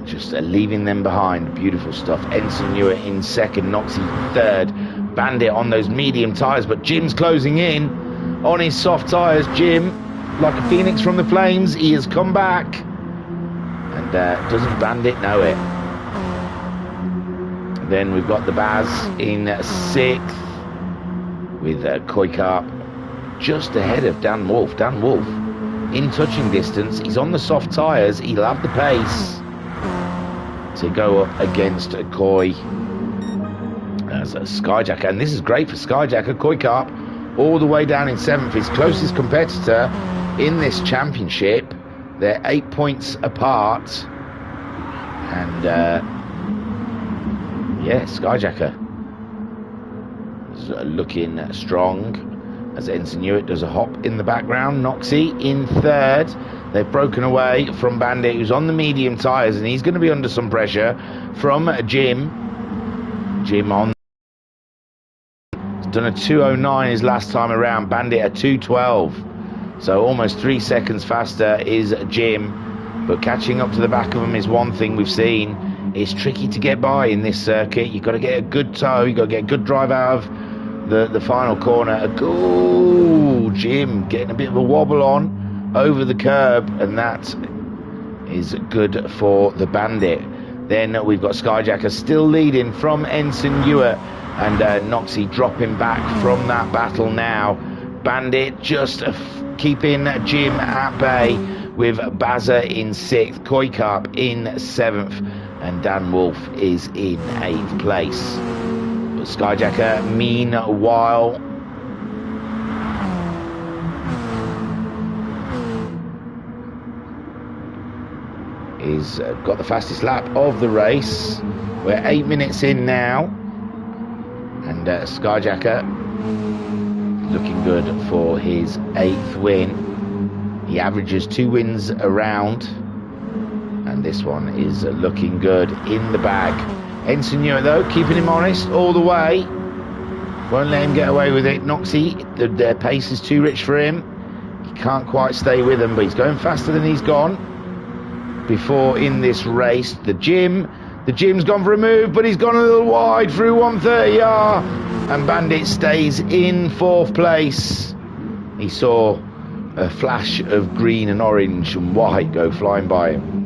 just leaving them behind. Beautiful stuff. Ensign Newer in 2nd, Noxie 3rd. Bandit on those medium tyres, but Jim's closing in on his soft tyres. Jim, like a phoenix from the flames, he has come back. And doesn't Bandit know it? Then we've got the Baz in 6th with Koikarp just ahead of Dan Wolf. Dan Wolf in touching distance. He's on the soft tyres. He'll have the pace to go up against Coy as Skyjacker. And this is great for Skyjacker. Koikarp all the way down in 7th. His closest competitor in this championship. They're 8 points apart. And Skyjacker is looking strong as Ensign Newer does a hop in the background. Noxie in 3rd. They've broken away from Bandit, who's on the medium tyres, and he's going to be under some pressure from Jim. Jim on. He's done a 2:09 his last time around. Bandit a 2:12. So almost 3 seconds faster is Jim. But catching up to the back of him is one thing we've seen. It's tricky to get by in this circuit. You've got to get a good toe. You've got to get a good drive out of the final corner. Jim getting a bit of a wobble on over the curb, and that is good for the Bandit. Then we've got Skyjacker still leading from Ensign Newer, and Noxie dropping back from that battle now. Bandit just keeping Jim at bay with Bazza in 6th, Koikarp in 7th, and Dan Wolf is in 8th place. But Skyjacker, meanwhile, is got the fastest lap of the race. We're 8 minutes in now, and Skyjacker looking good for his 8th win. He averages 2 wins a round, and this one is looking good in the bag. Ensign Newer, though, keeping him honest all the way. Won't let him get away with it. Noxie, their pace is too rich for him. He can't quite stay with them, but he's going faster than he's gone before in this race. The Jim's gone for a move, but he's gone a little wide through 130R, and Bandit stays in 4th place. He saw a flash of green and orange and white go flying by him,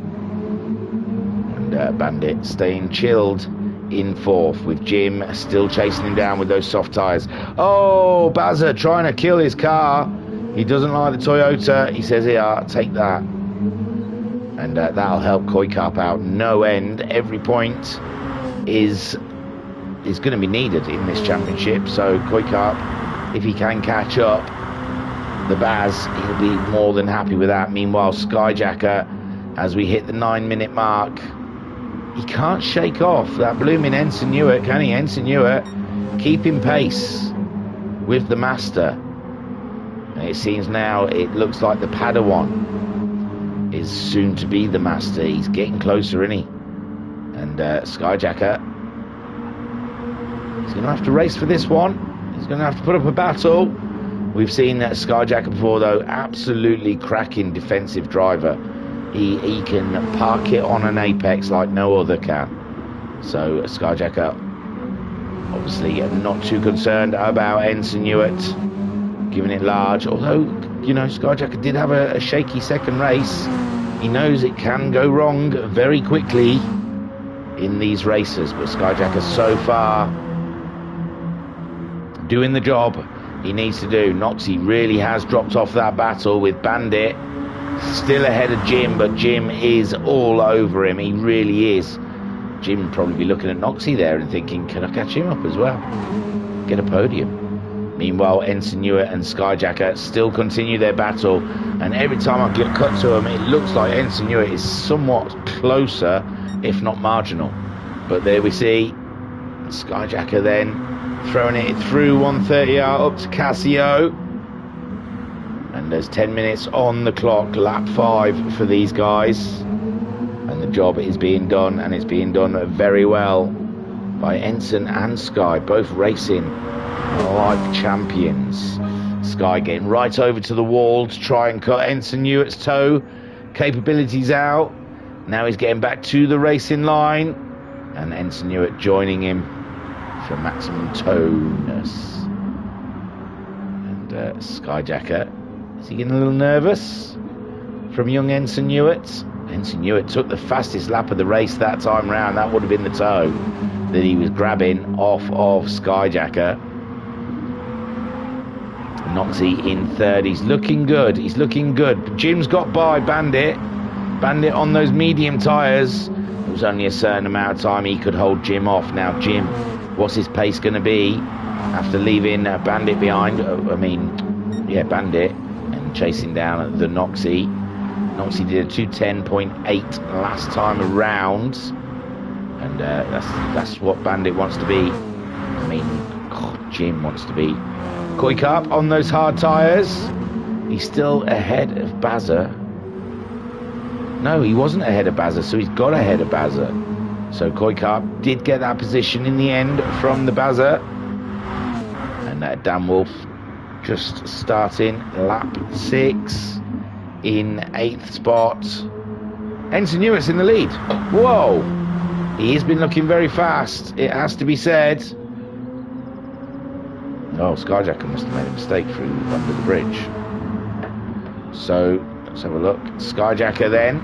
and Bandit staying chilled in 4th, with Jim still chasing him down with those soft tyres. Bazza trying to kill his car. He doesn't like the Toyota. He says, "Here, take that." And that'll help Koikarp out no end. Every point is going to be needed in this championship. So Koikarp, if he can catch up the Baz, he'll be more than happy with that. Meanwhile, Skyjacker, as we hit the 9-minute mark, he can't shake off that blooming Ensign Newer, can he? Ensign Newer keeping pace with the Master. And it seems now it looks like the Padawan is soon to be the Master. He's getting closer, isn't he? And Skyjacker, he's going to have to race for this one. He's going to have to put up a battle. We've seen Skyjacker before, though. Absolutely cracking defensive driver. He can park it on an apex like no other can. So Skyjacker obviously not too concerned about Ensign Newer giving it large, although, you know, Skyjacker did have a shaky second race. He knows it can go wrong very quickly in these races, but Skyjacker so far doing the job he needs to do. Noxie really has dropped off that battle with Bandit. Still ahead of Jim, but Jim is all over him. He really is. Jim probably be looking at Noxie there and thinking, can I catch him up as well? Get a podium. Meanwhile, Ensign Newitt and Skyjacker still continue their battle, and every time I get cut to them, it looks like Ensign Newitt is somewhat closer, if not marginal. But there we see Skyjacker then throwing it through 130R up to Casio. And there's 10 minutes on the clock, lap 5 for these guys. And the job is being done, and it's being done very well by Ensign and Sky, both racing like champions. Sky getting right over to the wall to try and cut Ensign Newitt's toe. Capabilities out. Now he's getting back to the racing line. And Ensign Newitt joining him for maximum tonus. And Skyjacker, is he getting a little nervous from young Ensign Newitt? Ensign Newitt took the fastest lap of the race that time round. That would have been the toe that he was grabbing off of Skyjacker. Noxie in third. He's looking good. He's looking good. Jim's got by Bandit. Bandit on those medium tyres. It was only a certain amount of time he could hold Jim off. Now Jim, what's his pace going to be after leaving Bandit behind? Bandit, and chasing down the Noxie. Noxie did a 2:10.8 last time around, and that's what Bandit wants to be. Jim wants to be. Koi Carp on those hard tyres. He's still ahead of Bazza. No, he wasn't ahead of Bazza, so he's got ahead of Bazza. So Koi Carp did get that position in the end from the Bazza. And Dan Wolf just starting lap 6 in 8th spot. Ensign Newitt's in the lead. Whoa! He has been looking very fast, it has to be said. Oh, Skyjacker must have made a mistake through under the bridge. So, let's have a look. Skyjacker then.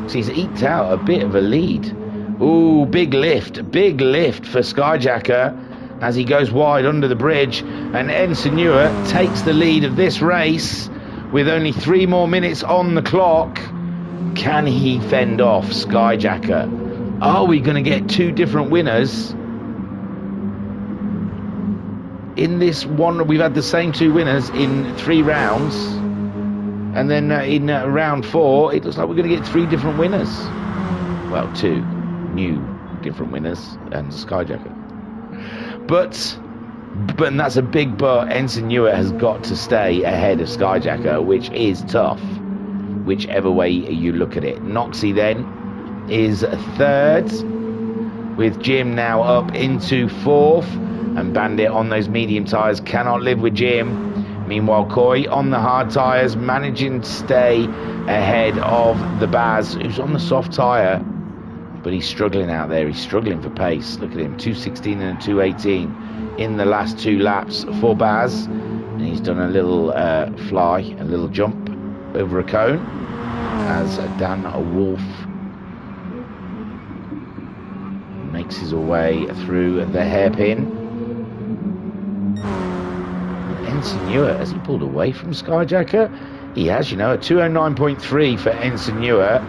So he's eked out a bit of a lead. Ooh, big lift for Skyjacker as he goes wide under the bridge. And Ensign Newitt takes the lead of this race with only 3 more minutes on the clock. Can he fend off Skyjacker? Are we going to get 2 different winners? In this one, we've had the same 2 winners in 3 rounds. And then in round 4, it looks like we're going to get 3 different winners. Well, 2 new different winners and Skyjacker. But and that's a big but. Ensign Newitt has got to stay ahead of Skyjacker, which is tough, whichever way you look at it. Noxie then is 3rd, with Jim now up into 4th. And Bandit on those medium tyres cannot live with Jim. Meanwhile, Koi on the hard tyres, managing to stay ahead of the Baz, who's on the soft tyre. But he's struggling out there. He's struggling for pace. Look at him, 2:16 and a 2:18 in the last 2 laps for Baz. And he's done a little fly, a little jump over a cone as Dan Wolf makes his way through the hairpin. Ensign Newitt, has he pulled away from Skyjacker? He has, a 209.3 for Ensign Newitt,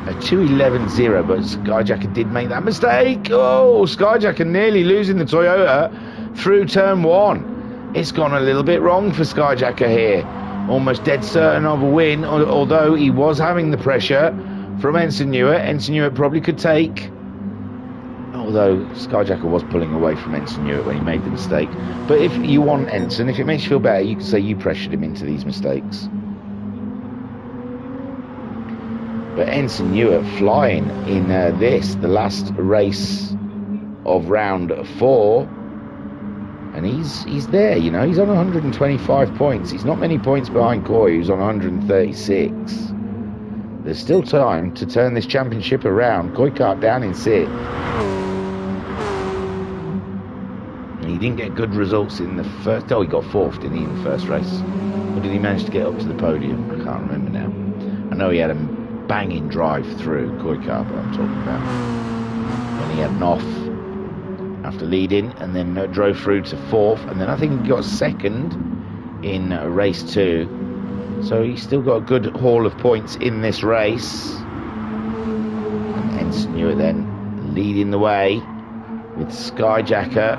a 211.0, but Skyjacker did make that mistake. Oh, Skyjacker nearly losing the Toyota through turn 1. It's gone a little bit wrong for Skyjacker here. Almost dead certain of a win, although he was having the pressure from Ensign Newitt. Ensign Newitt probably could take. Although Skyjacker was pulling away from Ensign Newitt when he made the mistake. But if you want Ensign, if it makes you feel better, you can say you pressured him into these mistakes. But Ensign Newitt flying in the last race of round 4. And he's there, he's on 125 points. He's not many points behind Koi, who's on 136. There's still time to turn this championship around. Koi Carp down in 6th. He didn't get good results in the first. Oh, he got 4th, didn't he, in the first race? Or did he manage to get up to the podium? I can't remember now. I know he had a banging drive through Koi Carp, I'm talking about. When he had an off after leading, and then drove through to 4th, and then I think he got 2nd in race 2. So he's still got a good haul of points in this race. And Ensign Newer then leading the way with Skyjacker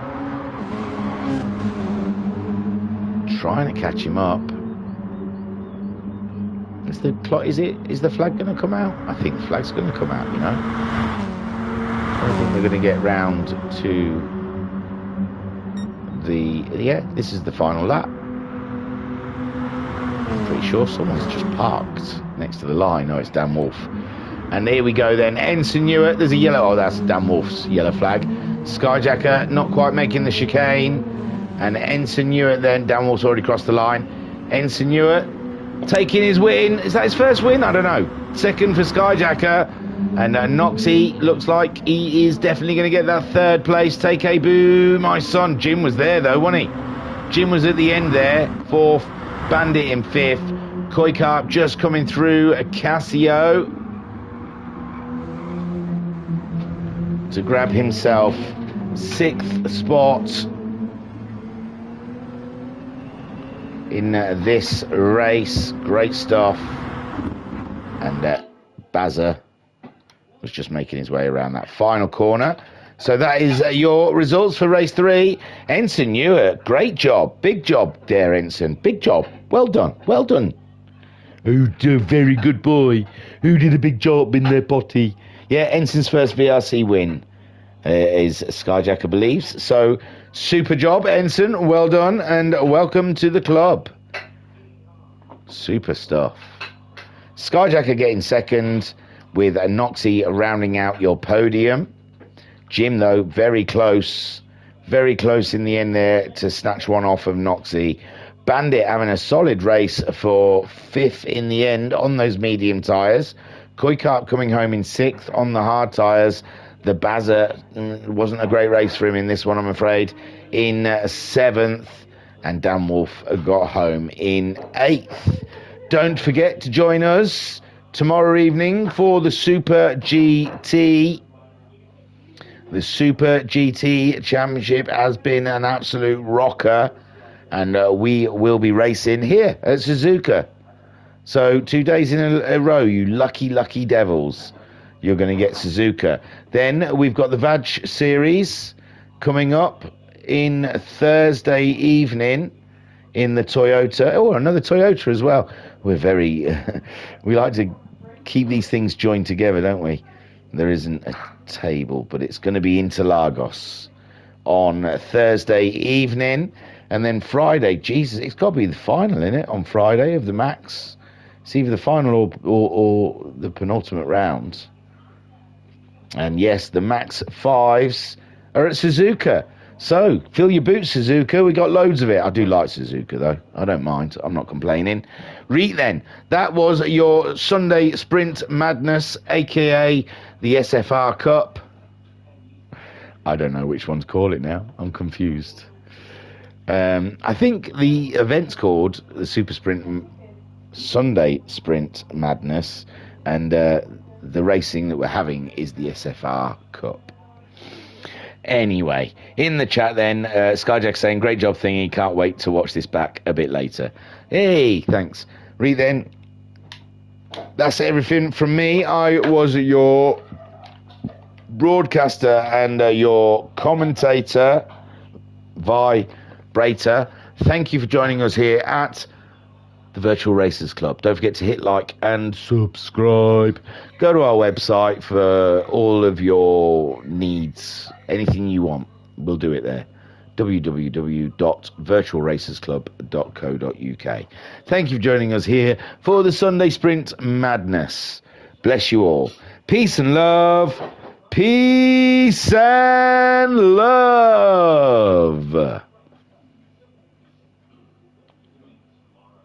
trying to catch him up. Is the flag going to come out? I think the flag's going to come out, you know. I don't think they're going to get round to this is the final lap. I'm pretty sure someone's just parked next to the line. Oh, it's Dan Wolf. And here we go then. Ensign Newer, there's a yellow. Oh, that's Dan Wolf's yellow flag. Skyjacker not quite making the chicane. And Ensign Newer then, Dan Wolf's already crossed the line. Ensign Newer taking his win. Is that his first win? I don't know. 2nd for Skyjacker. And Noxie looks like he is definitely going to get that 3rd place. Take a boo, my son. Jim was there though, wasn't he? Jim was at the end there. 4th. Bandit in 5th. Koi Carp just coming through. Casio to grab himself 6th spot in this race. Great stuff. And Bazza was just making his way around that final corner. So that is your results for race 3. Ensign Newer, great job. Big job there, Ensign. Big job. Well done. Well done. Oh, very good boy. Who did a big job in their potty? Yeah, Ensign's first VRC win is Skyjacker believes. So super job, Ensign. Well done and welcome to the club. Super stuff. Skyjacker getting 2nd with Noxie rounding out your podium. Jim, though, very close in the end there to snatch one off of Noxie. Bandit having a solid race for 5th in the end on those medium tyres. Koi Carp coming home in 6th on the hard tyres. The Bazza wasn't a great race for him in this one, I'm afraid, in 7th. And Dan Wolf got home in 8th. Don't forget to join us tomorrow evening for the Super GT. The Super GT Championship has been an absolute rocker, and we will be racing here at Suzuka. So 2 days in a row, you lucky devils, you're going to get Suzuka. Then we've got the Vag Series coming up in Thursday evening in the Toyota. Oh, another Toyota as well. We're very, we like to keep these things joined together, don't we? There isn't a table, but it's going to be Interlagos on Thursday evening. And then Friday, Jesus, it's got to be the final, isn't it, on Friday of the Max? It's either the final or the penultimate round. And yes, the Max 5s are at Suzuka. So, fill your boots, Suzuka. We got loads of it. I do like Suzuka, though. I don't mind. I'm not complaining. Then, that was your Sunday Sprint Madness, a.k.a. the SFR Cup. I don't know which one to call it now. I'm confused. I think the event's called the Sunday Sprint Madness, and the racing that we're having is the SFR Cup. Anyway, in the chat then, Skyjack saying, great job thingy, can't wait to watch this back a bit later. Hey, thanks. Then, that's everything from me. I was your broadcaster and your commentator, vibrator. Thank you for joining us here at the Virtual Racers Club. Don't forget to hit like and subscribe. Go to our website for all of your needs. Anything you want, we'll do it there. www.virtualracersclub.co.uk. Thank you for joining us here for the Sunday Sprint Madness. Bless you all. Peace and love. Peace and love.